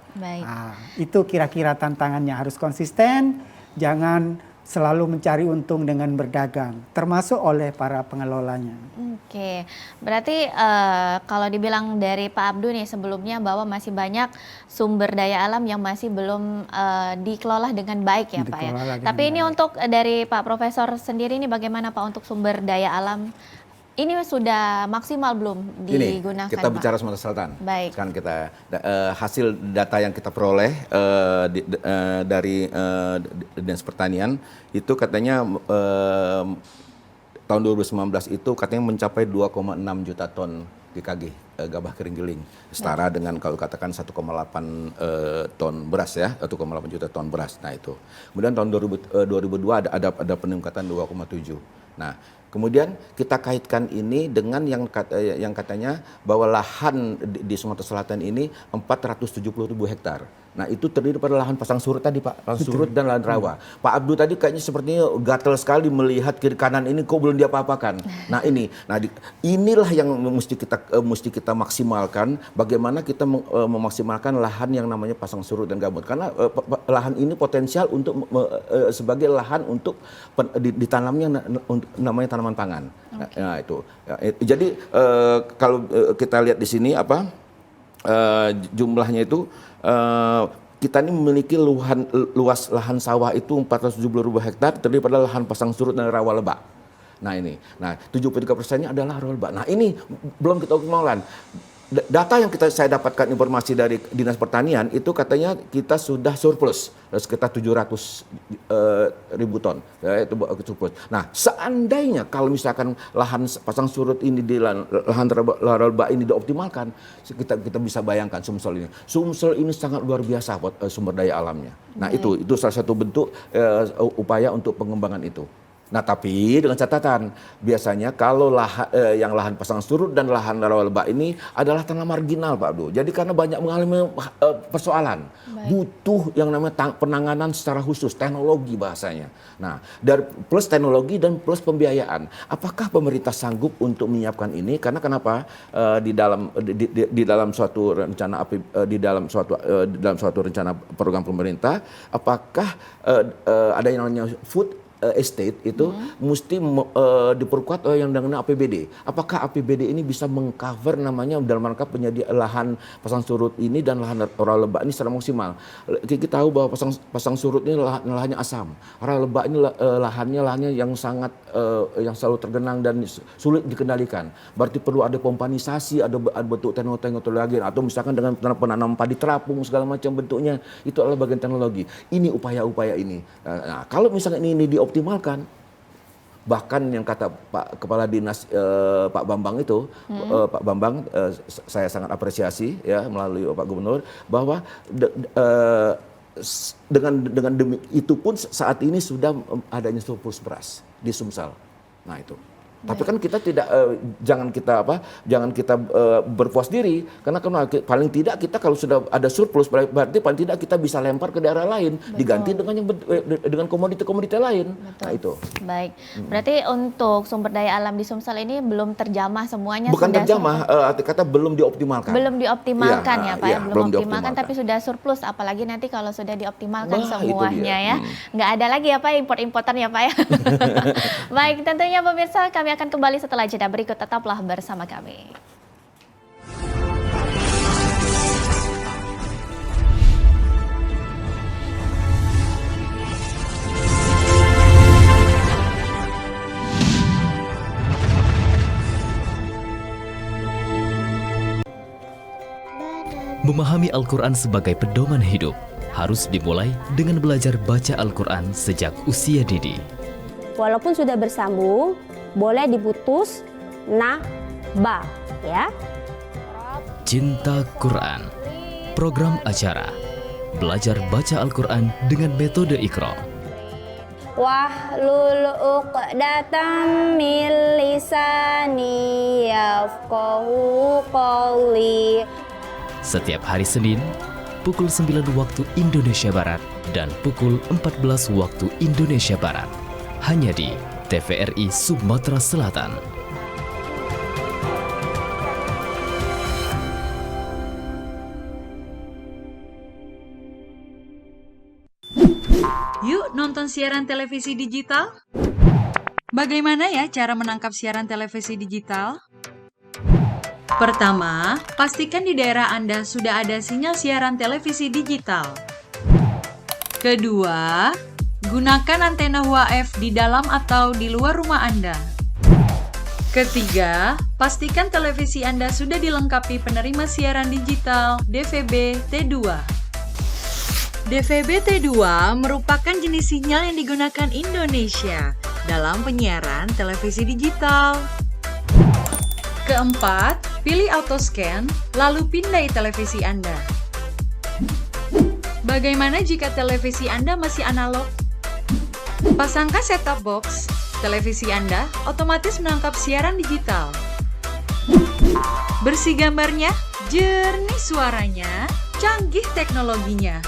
Itu kira-kira tantangannya, harus konsisten, jangan selalu mencari untung dengan berdagang, termasuk oleh para pengelolanya. Oke, berarti kalau dibilang dari Pak Abdu nih sebelumnya bahwa masih banyak sumber daya alam yang masih belum dikelola dengan baik ya Pak ya. Tapi ini untuk dari Pak Profesor sendiri ini bagaimana Pak untuk sumber daya alam? Ini sudah maksimal belum digunakan? Ini kita bicara Sumatera Selatan. Baik. Kan kita hasil data yang kita peroleh dari Dinas Pertanian itu katanya tahun 2019 itu katanya mencapai 2,6 juta ton GKG gabah kering giling, setara dengan kalau katakan 1,8 ton beras ya, 1,8 juta ton beras. Nah itu. Kemudian tahun 2002 ada peningkatan 2,7. Nah, kemudian kita kaitkan ini dengan yang katanya bahwa lahan di Sumatera Selatan ini 470.000 hektar. Nah, itu terdiri pada lahan pasang surut tadi Pak, pasang surut dan lahan rawa. Pak Abdu tadi kayaknya sepertinya gatal sekali melihat kiri kanan ini kok belum diapa-apakan. Nah, inilah yang mesti kita maksimalkan, bagaimana kita memaksimalkan lahan yang namanya pasang surut dan gambut. Karena lahan ini potensial untuk sebagai lahan untuk ditanamnya namanya tanaman pangan. Okay. Nah, itu. Jadi kalau kita lihat di sini jumlahnya itu kita ini memiliki luas lahan sawah itu 470.000 hektar terdiri pada lahan pasang surut dan rawa lebak. Nah 73%-nya adalah rawa lebak. Nah ini belum kita optimalkan. Data yang saya dapatkan informasi dari Dinas Pertanian itu katanya kita sudah surplus sekitar 700.000 ton, ya, itu surplus. Nah, seandainya kalau misalkan lahan pasang surut ini di lahan lebak ini dioptimalkan, kita bisa bayangkan Sumsel ini. Sumsel ini sangat luar biasa sumber daya alamnya. Nah, itu salah satu bentuk upaya untuk pengembangan itu. Nah, tapi dengan catatan, biasanya kalau yang lahan pasang surut dan lahan rawa lebak ini adalah tanah marginal, Pak Abdul. Jadi karena banyak mengalami persoalan, butuh yang namanya penanganan secara khusus, teknologi bahasanya. Nah, dari plus teknologi dan plus pembiayaan. Apakah pemerintah sanggup untuk menyiapkan ini? Karena kenapa di dalam suatu rencana di dalam suatu rencana program pemerintah, apakah ada yang namanya food estate itu mesti diperkuat yang dengan APBD. Apakah APBD ini bisa mengcover namanya dalam rangka penyedia lahan pasang surut ini dan lahan rawa lebak ini secara maksimal. Kita tahu bahwa pasang surut ini lahannya asam. Rawa lebak ini lahannya yang sangat yang selalu tergenang dan sulit dikendalikan. Berarti perlu ada pompanisasi, ada bentuk teknologi lagi, atau misalkan dengan penanam padi terapung segala macam bentuknya, itu adalah bagian teknologi. Ini upaya-upaya ini. Nah, kalau misalnya ini dioptimalkan, bahkan yang kata Pak Kepala Dinas Pak Bambang itu, Pak Bambang saya sangat apresiasi ya melalui Pak Gubernur bahwa dengan itu pun saat ini sudah adanya surplus beras di Sumsel. Nah itu. Tapi kan kita tidak jangan kita berpuas diri karena paling tidak kita kalau sudah ada surplus berarti paling tidak kita bisa lempar ke daerah lain. Betul. Diganti dengan komoditi lain. Betul. Nah itu. Baik. Berarti untuk sumber daya alam di Sumsel ini belum terjamah semuanya. Bukan terjamah, arti kata belum dioptimalkan. Belum dioptimalkan ya Pak ya, belum dioptimalkan tapi sudah surplus, apalagi nanti kalau sudah dioptimalkan semuanya ya. Nggak ada lagi ya Pak import-importan ya Pak ya. Baik, tentunya pemirsa kami akan kembali setelah jeda berikut, tetaplah bersama kami. Memahami Al-Quran sebagai pedoman hidup harus dimulai dengan belajar baca Al-Quran sejak usia dini. Walaupun sudah bersambung, boleh diputus ba ya. Cinta Quran. Program acara belajar baca Al-Quran dengan metode Iqra. Wahlul 'uqdatam min lisani yafqahu qawli. Setiap hari Senin pukul 9 waktu Indonesia Barat dan pukul 14 waktu Indonesia Barat. Hanya di TVRI Sumatera Selatan. Yuk nonton siaran televisi digital. Bagaimana ya cara menangkap siaran televisi digital? Pertama, pastikan di daerah Anda sudah ada sinyal siaran televisi digital. Kedua, gunakan antena UHF di dalam atau di luar rumah Anda. Ketiga, pastikan televisi Anda sudah dilengkapi penerima siaran digital DVB T2. DVB T2 merupakan jenis sinyal yang digunakan Indonesia dalam penyiaran televisi digital. Keempat, pilih autoscan, lalu pindai televisi Anda. Bagaimana jika televisi Anda masih analog? Pasangkan set-top box, televisi Anda otomatis menangkap siaran digital. Bersih gambarnya, jernih suaranya, canggih teknologinya.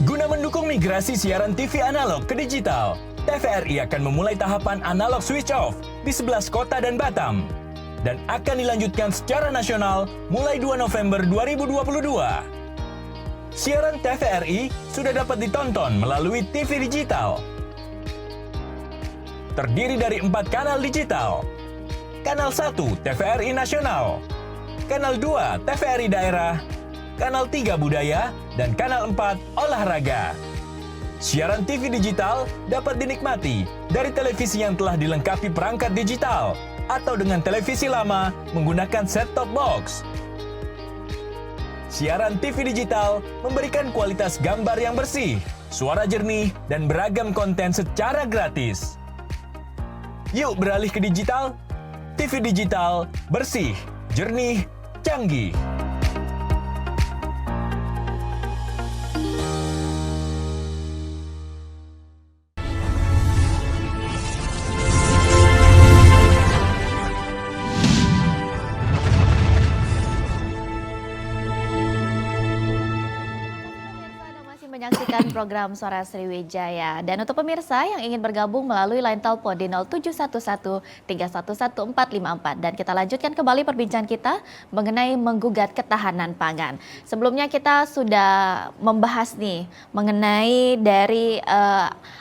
Guna mendukung migrasi siaran TV analog ke digital, TVRI akan memulai tahapan analog switch off di 11 kota dan Batam dan akan dilanjutkan secara nasional mulai 2 November 2022. Siaran TVRI sudah dapat ditonton melalui TV digital. Terdiri dari 4 kanal digital. Kanal 1 TVRI Nasional, Kanal 2 TVRI Daerah, Kanal 3 Budaya, dan Kanal 4 Olahraga. Siaran TV digital dapat dinikmati dari televisi yang telah dilengkapi perangkat digital atau dengan televisi lama menggunakan set-top box. Siaran TV digital memberikan kualitas gambar yang bersih, suara jernih, dan beragam konten secara gratis. Yuk beralih ke digital. TV digital bersih, jernih, canggih. program Suara Sriwijaya. Dan untuk pemirsa yang ingin bergabung melalui line telepon di 0711 311 454. Dan kita lanjutkan kembali perbincangan kita mengenai menggugat ketahanan pangan. Sebelumnya kita sudah membahas nih mengenai dari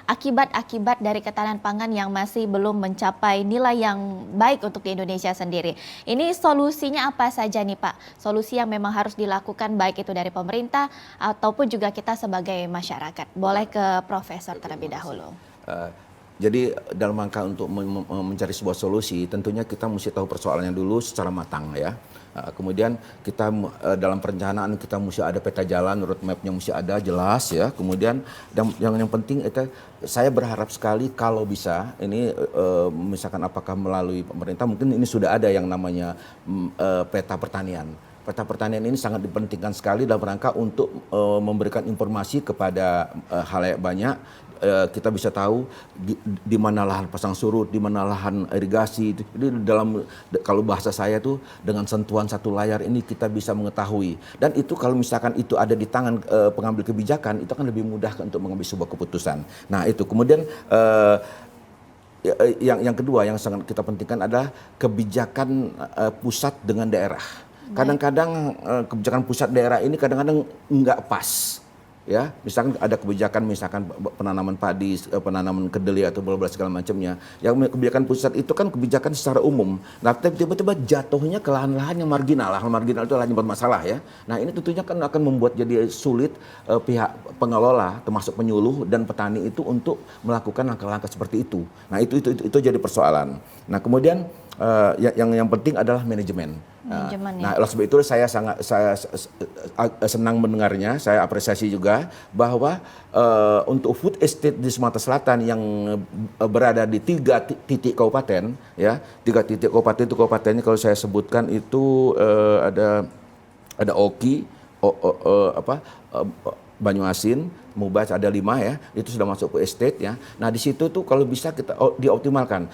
akibat-akibat dari ketahanan pangan yang masih belum mencapai nilai yang baik untuk di Indonesia sendiri. Ini solusinya apa saja nih Pak? Solusi yang memang harus dilakukan baik itu dari pemerintah ataupun juga kita sebagai masyarakat. Boleh ke Profesor terlebih dahulu. Jadi dalam rangka untuk mencari sebuah solusi, tentunya kita mesti tahu persoalannya dulu secara matang ya. Kemudian kita dalam perencanaan kita mesti ada peta jalan, roadmap-nya mesti ada jelas ya. Kemudian yang penting itu saya berharap sekali kalau bisa ini misalkan apakah melalui pemerintah, mungkin ini sudah ada yang namanya peta pertanian. Peta pertanian ini sangat dipentingkan sekali dalam rangka untuk memberikan informasi kepada halayak banyak. Kita bisa tahu di mana lahan pasang surut, di mana lahan irigasi. Jadi kalau bahasa saya tuh dengan sentuhan satu layar ini kita bisa mengetahui. Dan itu kalau misalkan itu ada di tangan pengambil kebijakan, itu akan lebih mudah untuk mengambil sebuah keputusan. Nah itu kemudian yang kedua yang sangat kita pentingkan adalah kebijakan pusat dengan daerah. Kadang-kadang kebijakan pusat daerah ini kadang-kadang nggak pas. Ya, misalkan ada kebijakan misalkan penanaman padi, penanaman kedelai atau bola-bola segala macamnya. Yang kebijakan pusat itu kan kebijakan secara umum. Nah, tiba-tiba jatuhnya ke lahan-lahan yang marginal. Lahan marginal itu lahan yang bermasalah ya. Nah, ini tentunya kan akan membuat jadi sulit pihak pengelola termasuk penyuluh dan petani itu untuk melakukan langkah-langkah seperti itu. Nah, itu jadi persoalan. Nah, kemudian yang penting adalah manajemen. Nah, oleh sebab itu saya senang mendengarnya, saya apresiasi juga bahwa untuk food estate di Sumatera Selatan yang berada di 3 titik kabupaten, ya 3 titik kabupaten itu kabupatennya kalau saya sebutkan itu ada Oki, Banyuasin, Mubas ada 5 ya, itu sudah masuk ke estate ya. Nah di situ tuh kalau bisa kita dioptimalkan,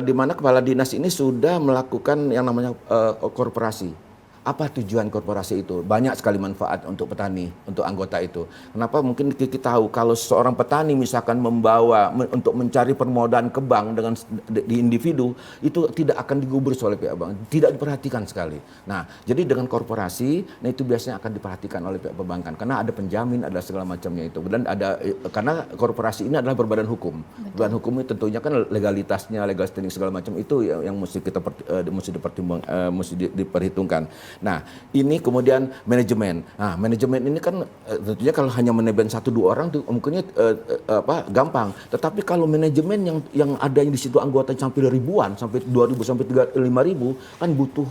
di mana kepala dinas ini sudah melakukan yang namanya korporasi. Apa tujuan korporasi itu? Banyak sekali manfaat untuk petani, untuk anggota itu. Kenapa? Mungkin kita tahu kalau seorang petani misalkan membawa untuk mencari permodalan ke bank dengan di individu, itu tidak akan digubris oleh pihak bank, tidak diperhatikan sekali. Nah, jadi dengan korporasi, nah itu biasanya akan diperhatikan oleh pihak perbankan karena ada penjamin, ada segala macamnya itu. Dan karena korporasi ini adalah berbadan hukum. Berbadan hukum itu tentunya kan legalitasnya, legal standing segala macam itu yang mesti kita mesti diperhitungkan. Nah, ini kemudian manajemen. Nah, manajemen ini kan tentunya kalau hanya manajemen 1-2 orang tuh mungkinnya gampang. Tetapi kalau manajemen yang ada di situ anggota sampai ribuan, sampai 2.000 sampai 5.000 kan butuh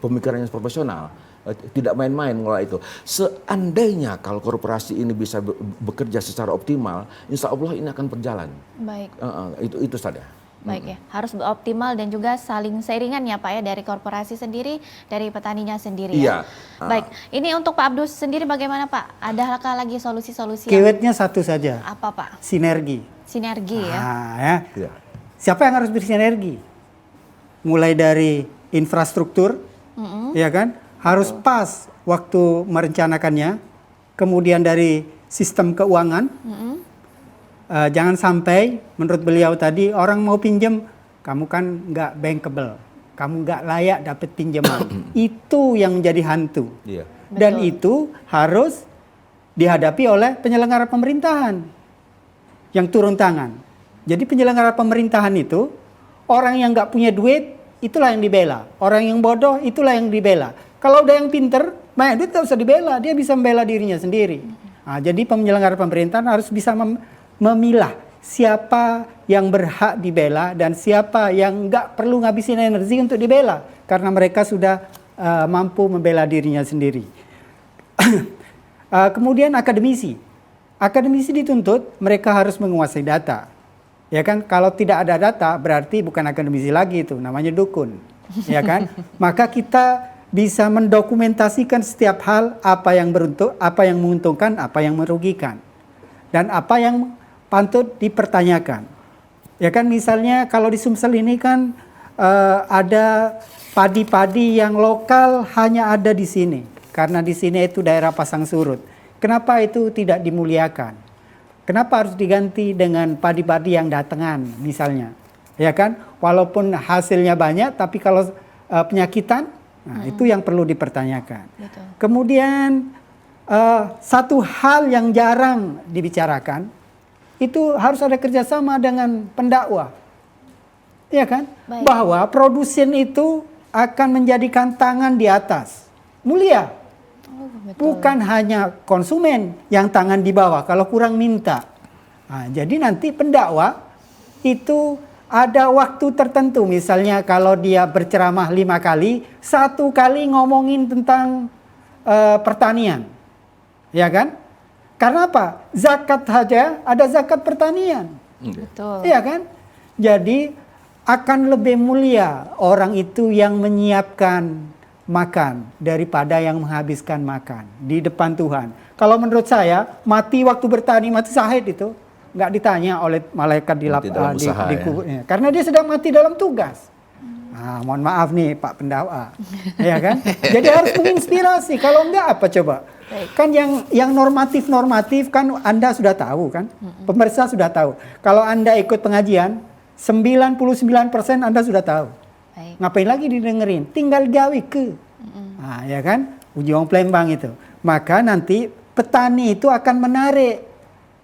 pemikiran yang profesional. Tidak main-main mengelola itu. Seandainya kalau korporasi ini bisa bekerja secara optimal, insya Allah ini akan berjalan. Baik. Itu saja. Baik ya, harus optimal dan juga saling seiringan ya Pak ya, dari korporasi sendiri, dari petaninya sendiri ya. Baik, ini untuk Pak Abdus sendiri bagaimana Pak? Adakah lagi solusi-solusi? Keywordnya satu saja. Apa Pak? Sinergi. Sinergi ya. Ya. Siapa yang harus bersinergi? Mulai dari infrastruktur, ya kan? Harus pas waktu merencanakannya. Kemudian dari sistem keuangan. Jangan sampai menurut beliau tadi orang mau pinjam, kamu kan nggak bankable, kamu nggak layak dapat pinjaman. Itu yang menjadi hantu. Dan itu harus dihadapi oleh penyelenggara pemerintahan yang turun tangan. Jadi penyelenggara pemerintahan itu orang yang nggak punya duit itulah yang dibela, orang yang bodoh itulah yang dibela. Kalau udah yang pinter, itu tidak usah dibela, dia bisa membela dirinya sendiri. Nah, jadi penyelenggara pemerintahan harus bisa memilah siapa yang berhak dibela dan siapa yang nggak perlu ngabisin energi untuk dibela karena mereka sudah mampu membela dirinya sendiri. Kemudian akademisi dituntut mereka harus menguasai data, ya kan? Kalau tidak ada data berarti bukan akademisi lagi, itu namanya dukun, ya kan? Maka kita bisa mendokumentasikan setiap hal, apa yang menguntungkan, apa yang merugikan, dan apa yang patut dipertanyakan. Ya kan, misalnya kalau di Sumsel ini kan ada padi-padi yang lokal hanya ada di sini karena di sini itu daerah pasang surut. Kenapa itu tidak dimuliakan? Kenapa harus diganti dengan padi-padi yang datangan misalnya? Ya kan? Walaupun hasilnya banyak, tapi kalau penyakitan, nah itu yang perlu dipertanyakan. Betul. Kemudian satu hal yang jarang dibicarakan, itu harus ada kerjasama dengan pendakwah. Ya kan? Baik. Bahwa produsen itu akan menjadikan tangan di atas. Mulia. Bukan hanya konsumen yang tangan di bawah kalau kurang minta. Nah, jadi nanti pendakwah itu ada waktu tertentu. Misalnya kalau dia berceramah 5 kali, 1 kali ngomongin tentang pertanian. Ya kan? Karena apa? Zakat saja ada zakat pertanian. Betul. Iya kan? Jadi akan lebih mulia orang itu yang menyiapkan makan daripada yang menghabiskan makan di depan Tuhan. Kalau menurut saya mati waktu bertani, mati syahid itu nggak ditanya oleh malaikat di kuburnya, karena dia sedang mati dalam tugas. Nah, mohon maaf nih Pak Pendakwa, ya kan? Jadi harus menginspirasi. Kalau enggak apa coba? Kan yang normatif kan Anda sudah tahu kan? Pemirsa sudah tahu. Kalau Anda ikut pengajian, 99% Anda sudah tahu. Ngapain lagi didengerin? Tinggal gawe ke. Nah, ya kan? Ujung Plembang itu. Maka nanti petani itu akan menarik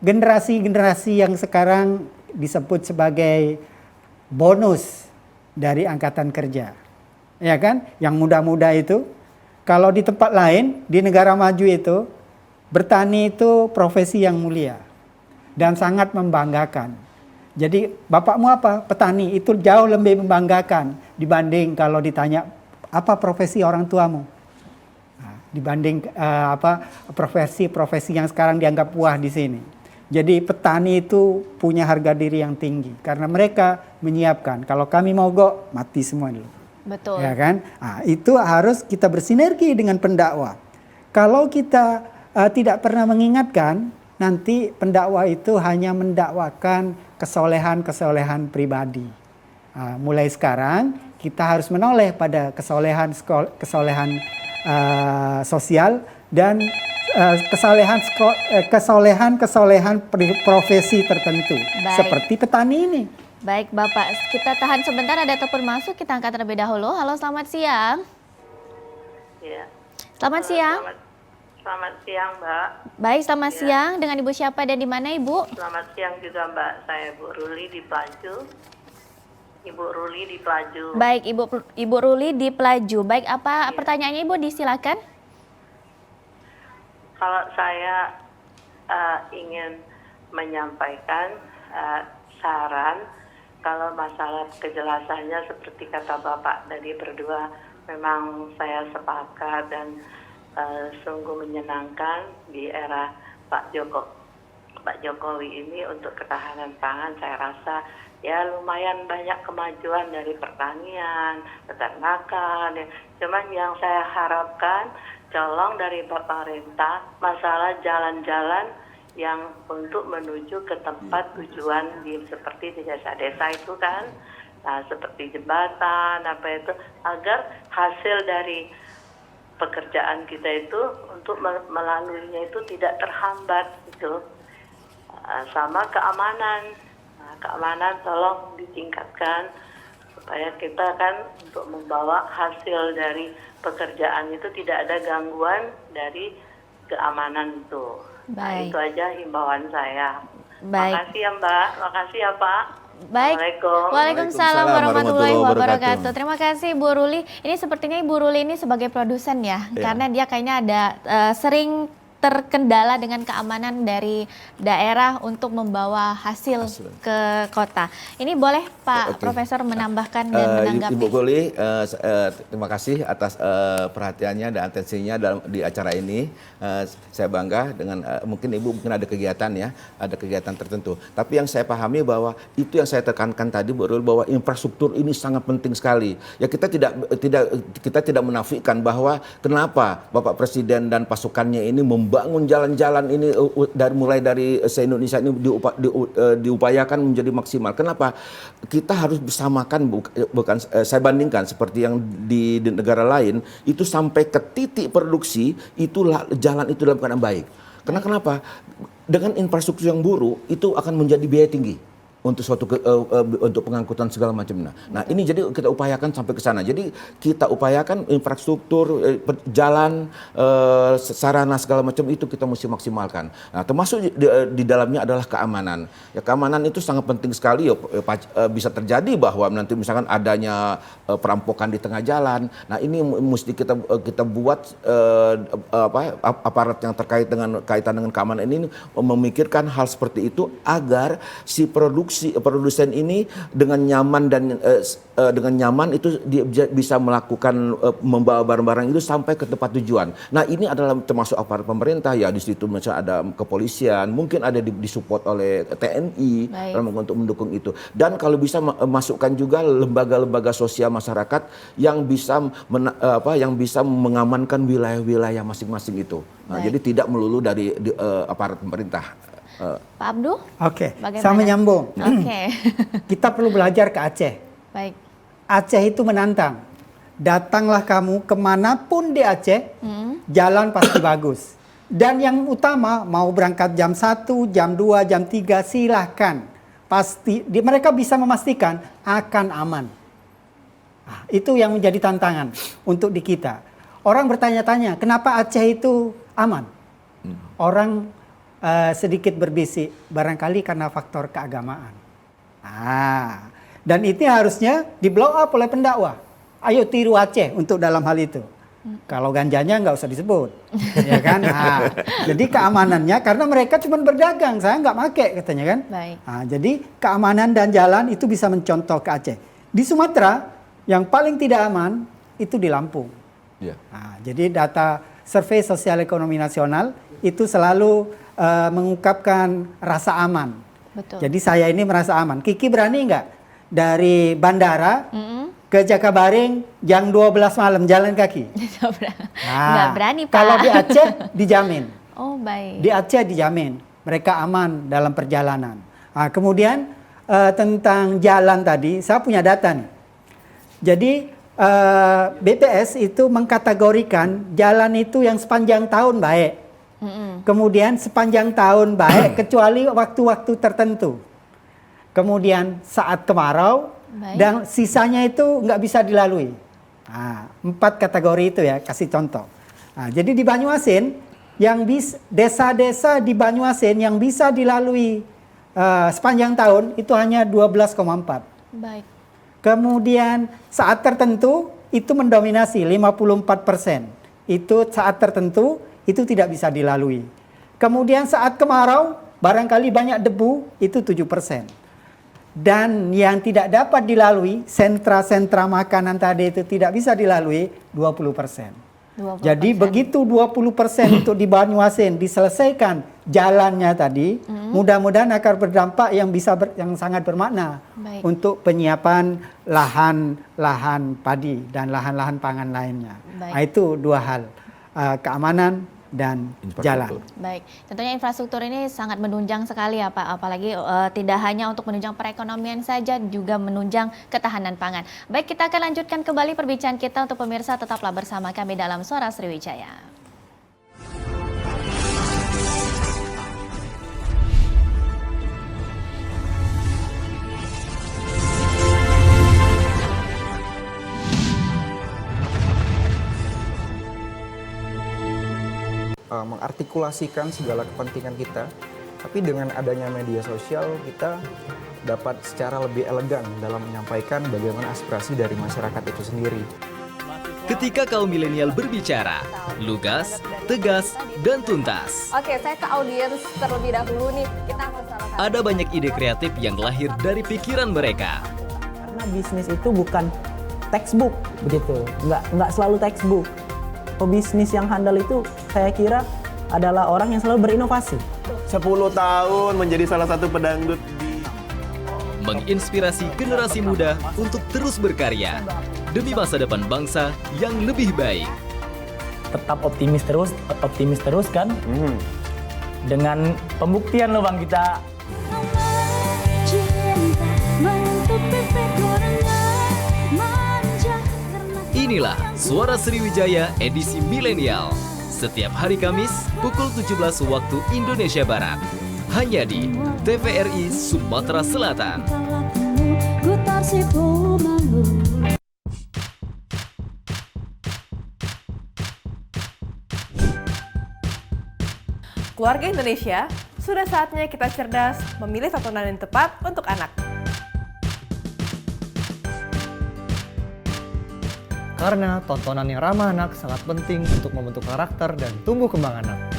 generasi-generasi yang sekarang disebut sebagai bonus dari angkatan kerja. Ya kan? Yang muda-muda itu. Kalau di tempat lain, di negara maju itu, bertani itu profesi yang mulia. Dan sangat membanggakan. Jadi bapakmu apa? Petani. Itu jauh lebih membanggakan dibanding kalau ditanya apa profesi orang tuamu. Nah, dibanding profesi yang sekarang dianggap wah di sini. Jadi petani itu punya harga diri yang tinggi karena mereka menyiapkan. Kalau kami mogok, mati semua dulu. Betul. Ya kan? Nah, itu harus kita bersinergi dengan pendakwah. Kalau kita tidak pernah mengingatkan, nanti pendakwah itu hanya mendakwakan kesolehan-kesolehan pribadi. Mulai sekarang kita harus menoleh pada kesolehan sosial dan kesolehan profesi tertentu. Baik. Seperti petani ini. Baik Bapak, kita tahan sebentar, ada telepon masuk, kita angkat terlebih dahulu. Halo, selamat siang. Ya. Selamat siang. Selamat siang, Mbak. Baik, selamat siang. Dengan Ibu siapa dan di mana, Ibu? Selamat siang juga, Mbak. Saya Bu Ruli di Pelaju. Ibu Ruli di Pelaju. Baik, Ibu Ruli di Pelaju. Baik, apa pertanyaannya, Ibu? Disilakan. Kalau saya ingin menyampaikan saran, kalau masalah kejelasannya seperti kata Bapak tadi berdua, memang saya sepakat dan sungguh menyenangkan di era Pak Jokowi ini untuk ketahanan pangan. Saya rasa ya lumayan banyak kemajuan dari pertanian, peternakan. Ya. Cuman yang saya harapkan colong dari pemerintah masalah jalan-jalan yang untuk menuju ke tempat tujuan seperti di desa-desa itu kan, nah seperti jembatan apa itu, agar hasil dari pekerjaan kita itu untuk melaluinya itu tidak terhambat gitu. Sama keamanan, keamanan tolong ditingkatkan supaya kita kan untuk membawa hasil dari pekerjaan itu tidak ada gangguan dari keamanan itu. Nah, itu aja himbauan saya. Baik. Makasih ya Mbak, makasih ya Pak. Baik. Waalaikumsalam warahmatullahi wabarakatuh. Terima kasih Bu Ruli. Ini sepertinya Ibu Ruli ini sebagai produsen ya, karena dia kayaknya ada sering terkendala dengan keamanan dari daerah untuk membawa hasil ke kota. Ini boleh Pak Profesor menambahkan dan menanggapi. Ibu Ruli, terima kasih atas perhatiannya dan atensinya di acara ini. Saya bangga dengan mungkin Ibu ada kegiatan ya, ada kegiatan tertentu. Tapi yang saya pahami bahwa itu yang saya tekankan tadi Bu Ruli, bahwa infrastruktur ini sangat penting sekali. Ya kita tidak menafikan bahwa kenapa Bapak Presiden dan pasukannya ini membangun jalan-jalan ini mulai dari se-Indonesia ini diupayakan menjadi maksimal. Kenapa? Kita harus bersamakan, bukan saya bandingkan seperti yang di negara lain itu sampai ke titik produksi itu jalan itu dalam keadaan baik. Karena kenapa? Dengan infrastruktur yang buruk itu akan menjadi biaya tinggi untuk untuk pengangkutan segala macam. Nah, ini jadi kita upayakan sampai ke sana. Jadi kita upayakan infrastruktur, jalan, sarana segala macam itu kita mesti maksimalkan. Nah, termasuk di dalamnya adalah keamanan. Ya, keamanan itu sangat penting sekali. Bisa terjadi bahwa nanti misalkan adanya perampokan di tengah jalan. Nah, ini mesti kita buat aparat yang kaitan dengan keamanan ini memikirkan hal seperti itu agar si produsen ini dengan nyaman itu dia bisa melakukan membawa barang-barang itu sampai ke tempat tujuan. Nah, ini adalah termasuk aparat pemerintah ya, di situ misalnya ada kepolisian, mungkin ada disupport oleh TNI untuk mendukung itu. Dan kalau bisa masukkan juga lembaga-lembaga sosial masyarakat yang bisa mengamankan wilayah-wilayah masing-masing itu. Nah, jadi tidak melulu dari aparat pemerintah. Pak Abdul? Oke, saya menyambung. Kita perlu belajar ke Aceh. Baik. Aceh itu menantang. Datanglah kamu kemanapun di Aceh, jalan pasti bagus. Dan yang utama, mau berangkat jam 1, jam 2, jam 3, silahkan. Pasti mereka bisa memastikan akan aman. Nah, itu yang menjadi tantangan untuk di kita. Orang bertanya-tanya, kenapa Aceh itu aman? Orang sedikit berbisik, barangkali karena faktor keagamaan. Dan itu harusnya di blow up oleh pendakwah. Ayo tiru Aceh untuk dalam hal itu. Kalau ganjanya nggak usah disebut, ya kan? Jadi keamanannya karena mereka cuma berdagang, saya nggak pakai katanya kan. Jadi keamanan dan jalan itu bisa mencontoh ke Aceh. Di Sumatera yang paling tidak aman itu di Lampung. Jadi data Survei Sosial Ekonomi Nasional itu selalu mengungkapkan rasa aman. Betul. Jadi saya ini merasa aman. Kiki berani nggak dari bandara ke Jakabaring jam 12 malam jalan kaki? Nggak berani, Pak. Kalau di Aceh dijamin. Oh, baik. Di Aceh dijamin. Mereka aman dalam perjalanan. Kemudian tentang jalan tadi, saya punya data nih. Jadi BPS itu mengkategorikan jalan itu yang sepanjang tahun baik. Kemudian sepanjang tahun baik kecuali waktu-waktu tertentu. Kemudian saat kemarau dan sisanya itu nggak bisa dilalui. 4 kategori itu ya, kasih contoh. Jadi di Banyuasin yang desa-desa di Banyuasin yang bisa dilalui sepanjang tahun itu hanya 12,4. Baik. Kemudian saat tertentu itu mendominasi 54%. Itu saat tertentu itu tidak bisa dilalui. Kemudian saat kemarau, barangkali banyak debu, itu 7%. Dan yang tidak dapat dilalui, sentra-sentra makanan tadi itu tidak bisa dilalui, 20%. Jadi begitu 20% untuk di Banyuasin diselesaikan jalannya tadi, mudah-mudahan akan berdampak yang sangat bermakna untuk penyiapan lahan padi dan lahan-lahan pangan lainnya. Itu 2 hal. Keamanan dan jalan. Baik, tentunya infrastruktur ini sangat menunjang sekali ya Pak, apalagi tidak hanya untuk menunjang perekonomian saja, juga menunjang ketahanan pangan. Baik, kita akan lanjutkan kembali perbincangan kita. Untuk pemirsa, tetaplah bersama kami dalam Suara Sriwijaya. Mengartikulasikan segala kepentingan kita, tapi dengan adanya media sosial kita dapat secara lebih elegan dalam menyampaikan bagaimana aspirasi dari masyarakat itu sendiri. Ketika kaum milenial berbicara, lugas, tegas, dan tuntas. Oke, saya ke audiens terlebih dahulu nih. Kita akan salah. Ada banyak ide kreatif yang lahir dari pikiran mereka. Karena bisnis itu bukan textbook begitu, nggak selalu textbook. Pebisnis yang handal itu saya kira adalah orang yang selalu berinovasi. 10 tahun menjadi salah satu pedangdut di... Menginspirasi generasi muda untuk terus berkarya demi masa depan bangsa yang lebih baik. Tetap optimis terus kan? Dengan pembuktian loh Bang kita. Inilah Suara Sriwijaya edisi milenial. setiap hari Kamis pukul 17 waktu Indonesia Barat. Hanya di TVRI Sumatera Selatan. Keluarga Indonesia, sudah saatnya kita cerdas memilih tontonan yang tepat untuk anak. Karena tontonan yang ramah anak sangat penting untuk membentuk karakter dan tumbuh kembang anak.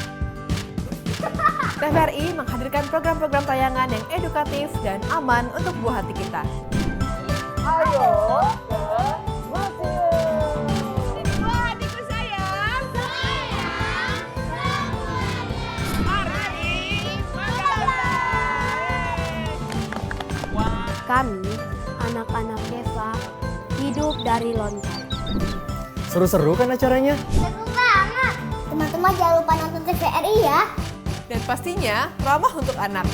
TVRI menghadirkan program-program tayangan yang edukatif dan aman untuk buah hati kita. Ayo ke museum. Buah hatiku sayang. Kami, anak-anak Deva, hidup dari lontong. Seru-seru kan acaranya? Seru banget. Teman-teman jangan lupa nonton TVRI ya. Dan pastinya ramah untuk anak.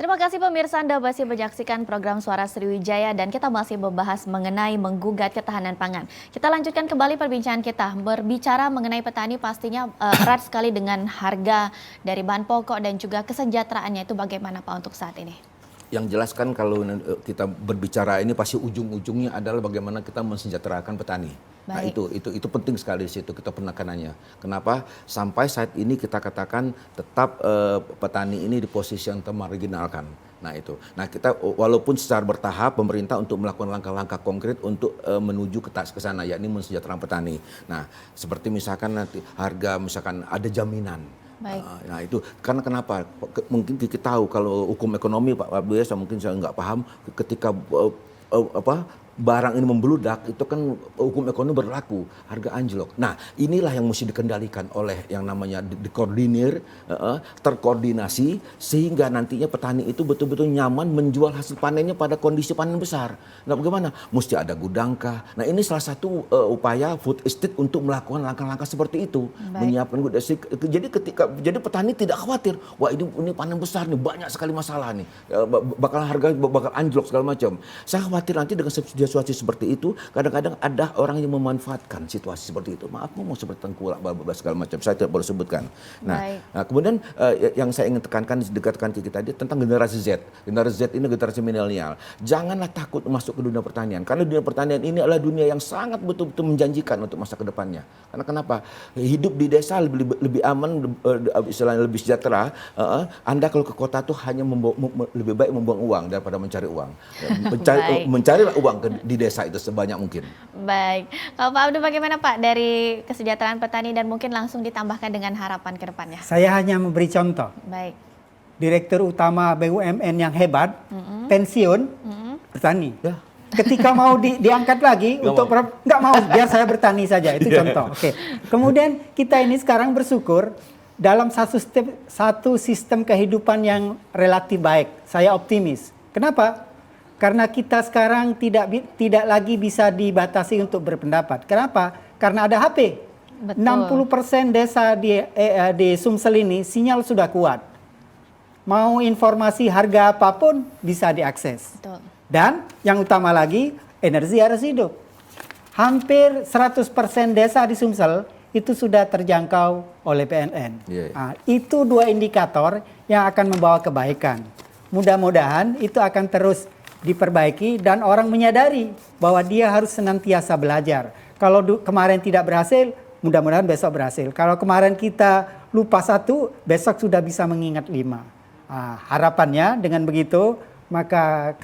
Terima kasih pemirsa, Anda masih menyaksikan program Suara Sriwijaya dan kita masih membahas mengenai menggugat ketahanan pangan. Kita lanjutkan kembali perbincangan kita. Berbicara mengenai petani pastinya erat sekali dengan harga dari bahan pokok dan juga kesejahteraannya. Itu bagaimana Pak untuk saat ini? Yang jelas kan kalau kita berbicara ini pasti ujung-ujungnya adalah bagaimana kita mensejahterakan petani. Nah itu penting sekali di situ kita penekanannya. Kenapa? Sampai saat ini kita katakan tetap petani ini di posisi yang termarginalkan. Nah itu. Nah kita walaupun secara bertahap pemerintah untuk melakukan langkah-langkah konkret untuk menuju ke sana, yakni mensejahterakan petani. Nah seperti misalkan nanti harga misalkan ada jaminan. Baik. Nah itu karena kenapa? Mungkin kita tahu kalau hukum ekonomi Pak Abdul mungkin saya nggak paham ketika barang ini membeludak itu kan hukum ekonomi berlaku, harga anjlok. Nah inilah yang mesti dikendalikan oleh yang namanya dikoordinir, terkoordinasi sehingga nantinya petani itu betul-betul nyaman menjual hasil panennya pada kondisi panen besar. Nah bagaimana? Mesti ada gudangkah. Nah ini salah satu upaya food estate untuk melakukan langkah-langkah seperti itu. Baik. Menyiapkan food estate. Jadi petani tidak khawatir, wah ini panen besar nih, banyak sekali masalah nih, bakal harga bakal anjlok segala macam. Saya khawatir nanti dengan situasi seperti itu, kadang-kadang ada orang yang memanfaatkan situasi seperti itu. Maaf, mau seperti tengkulak, segala macam. Saya tidak boleh sebutkan. Nah kemudian yang saya ingin tekankan, dekatkan kita tadi tentang generasi Z. Generasi Z ini generasi milenial. Janganlah takut masuk ke dunia pertanian. Karena dunia pertanian ini adalah dunia yang sangat betul-betul menjanjikan untuk masa ke depannya. Karena kenapa? Hidup di desa lebih aman, istilahnya lebih sejahtera. Anda kalau ke kota tuh hanya lebih baik membuang uang daripada mencari uang. Mencarilah uang di desa itu sebanyak mungkin. Baik, kalau Pak Abdul bagaimana Pak dari kesejahteraan petani dan mungkin langsung ditambahkan dengan harapan ke depannya? Saya hanya memberi contoh. Baik. Direktur utama BUMN yang hebat, pensiun, bertani. Ketika mau diangkat lagi nggak mau, biar saya bertani saja, itu contoh. Oke. Kemudian kita ini sekarang bersyukur dalam satu sistem kehidupan yang relatif baik. Saya optimis. Kenapa? Karena kita sekarang tidak lagi bisa dibatasi untuk berpendapat. Kenapa? Karena ada HP. Betul. 60% desa di Sumsel ini sinyal sudah kuat. Mau informasi harga apapun bisa diakses. Betul. Dan yang utama lagi, energi harus hidup. Hampir 100% desa di Sumsel itu sudah terjangkau oleh PLN. Nah, itu dua indikator yang akan membawa kebaikan. Mudah-mudahan itu akan terus diperbaiki dan orang menyadari bahwa dia harus senantiasa belajar. Kalau kemarin tidak berhasil, mudah-mudahan besok berhasil. Kalau kemarin kita lupa satu, besok sudah bisa mengingat 5. Harapannya dengan begitu, maka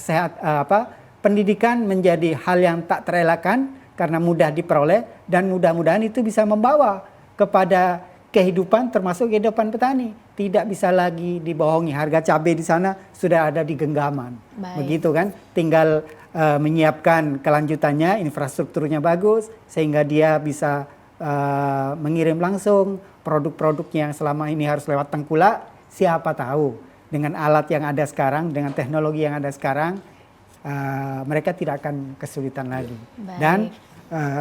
pendidikan menjadi hal yang tak terelakkan karena mudah diperoleh dan mudah-mudahan itu bisa membawa kepada kehidupan termasuk kehidupan petani. Tidak bisa lagi dibohongi, harga cabai di sana sudah ada di genggaman. Baik. Begitu kan, tinggal menyiapkan kelanjutannya, infrastrukturnya bagus sehingga dia bisa mengirim langsung produk-produknya yang selama ini harus lewat tengkulak. Siapa tahu dengan alat yang ada sekarang, dengan teknologi yang ada sekarang, mereka tidak akan kesulitan lagi. Baik. Dan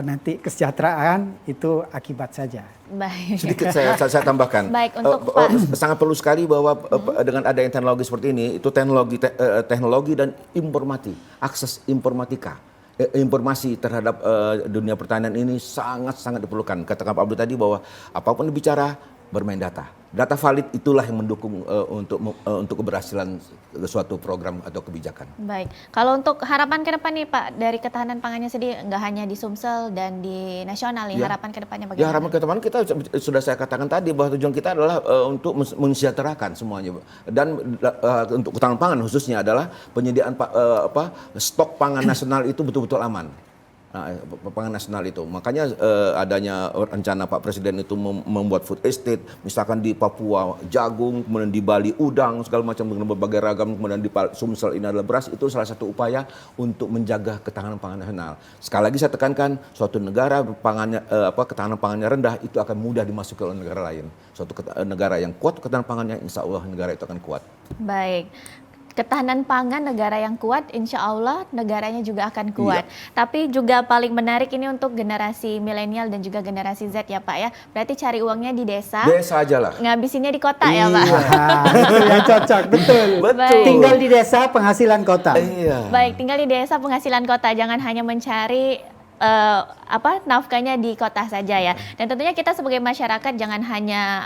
nanti kesejahteraan itu akibat saja. Baik. Sedikit saya tambahkan. Baik, untuk Pak. Sangat perlu sekali bahwa dengan adanya teknologi seperti ini, itu teknologi dan akses informasi terhadap dunia pertanian ini sangat-sangat diperlukan. Katakan Pak Abdul tadi bahwa apapun dibicara bermain data. Data valid itulah yang mendukung untuk keberhasilan suatu program atau kebijakan. Baik, kalau untuk harapan ke depan nih Pak, dari ketahanan pangannya sendiri nggak hanya di Sumsel dan di nasional nih, harapan ke depannya bagaimana? Ya, harapan ke depan kita sudah saya katakan tadi bahwa tujuan kita adalah untuk mensejahterakan semuanya. Dan untuk ketahanan pangan khususnya adalah penyediaan stok pangan nasional itu betul-betul aman. Pangan nasional itu. Makanya adanya rencana Pak Presiden itu membuat food estate, misalkan di Papua jagung, kemudian di Bali udang, segala macam dengan berbagai ragam, kemudian di Sumsel ini adalah beras, itu salah satu upaya untuk menjaga ketahanan pangan nasional. Sekali lagi saya tekankan, suatu negara ketahanan pangannya rendah itu akan mudah dimasuki oleh negara lain. Suatu negara yang kuat ketahanan pangannya, insya Allah negara itu akan kuat. Baik. Ketahanan pangan negara yang kuat, insya Allah negaranya juga akan kuat. Iya. Tapi juga paling menarik ini untuk generasi milenial dan juga generasi Z ya Pak ya. Berarti cari uangnya di desa. Desa aja lah. Ngabisinnya di kota ya Pak. Yang cocok, betul. Tinggal di desa, penghasilan kota. Iya. Baik, tinggal di desa, penghasilan kota. Jangan hanya mencari nafkahnya di kota saja ya. Dan tentunya kita sebagai masyarakat jangan hanya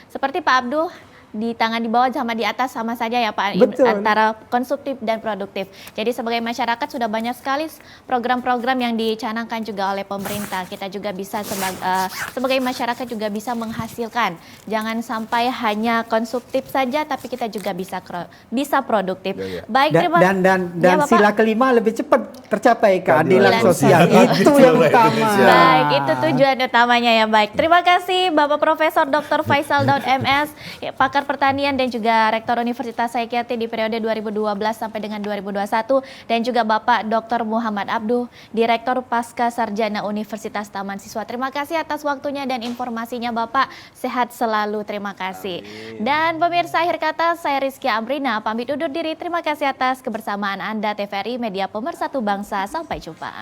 seperti Pak Abdul, di tangan di bawah sama di atas sama saja ya Pak. Betul. Antara konsumtif dan produktif. Jadi sebagai masyarakat sudah banyak sekali program-program yang dicanangkan juga oleh pemerintah. Kita juga bisa sebagai masyarakat juga bisa menghasilkan. Jangan sampai hanya konsumtif saja, tapi kita juga bisa produktif. Ya. Baik, dan ya, sila kelima lebih cepat tercapai, keadilan sosial. Itu yang utama. Baik, itu tujuan utamanya ya. Baik, terima kasih Bapak Profesor Dr. Faisal Daud MS, pakar pertanian dan juga Rektor Universitas Saikiyati di periode 2012 sampai dengan 2021, dan juga Bapak Dr. Muhammad Abduh, Direktur Pasca Sarjana Universitas Taman Siswa. Terima kasih atas waktunya dan informasinya Bapak. Sehat selalu, terima kasih. Dan pemirsa, akhir kata saya Rizkia Amrina pamit undur diri. Terima kasih atas kebersamaan Anda TVRI Media Pemersatu Bangsa. Sampai jumpa.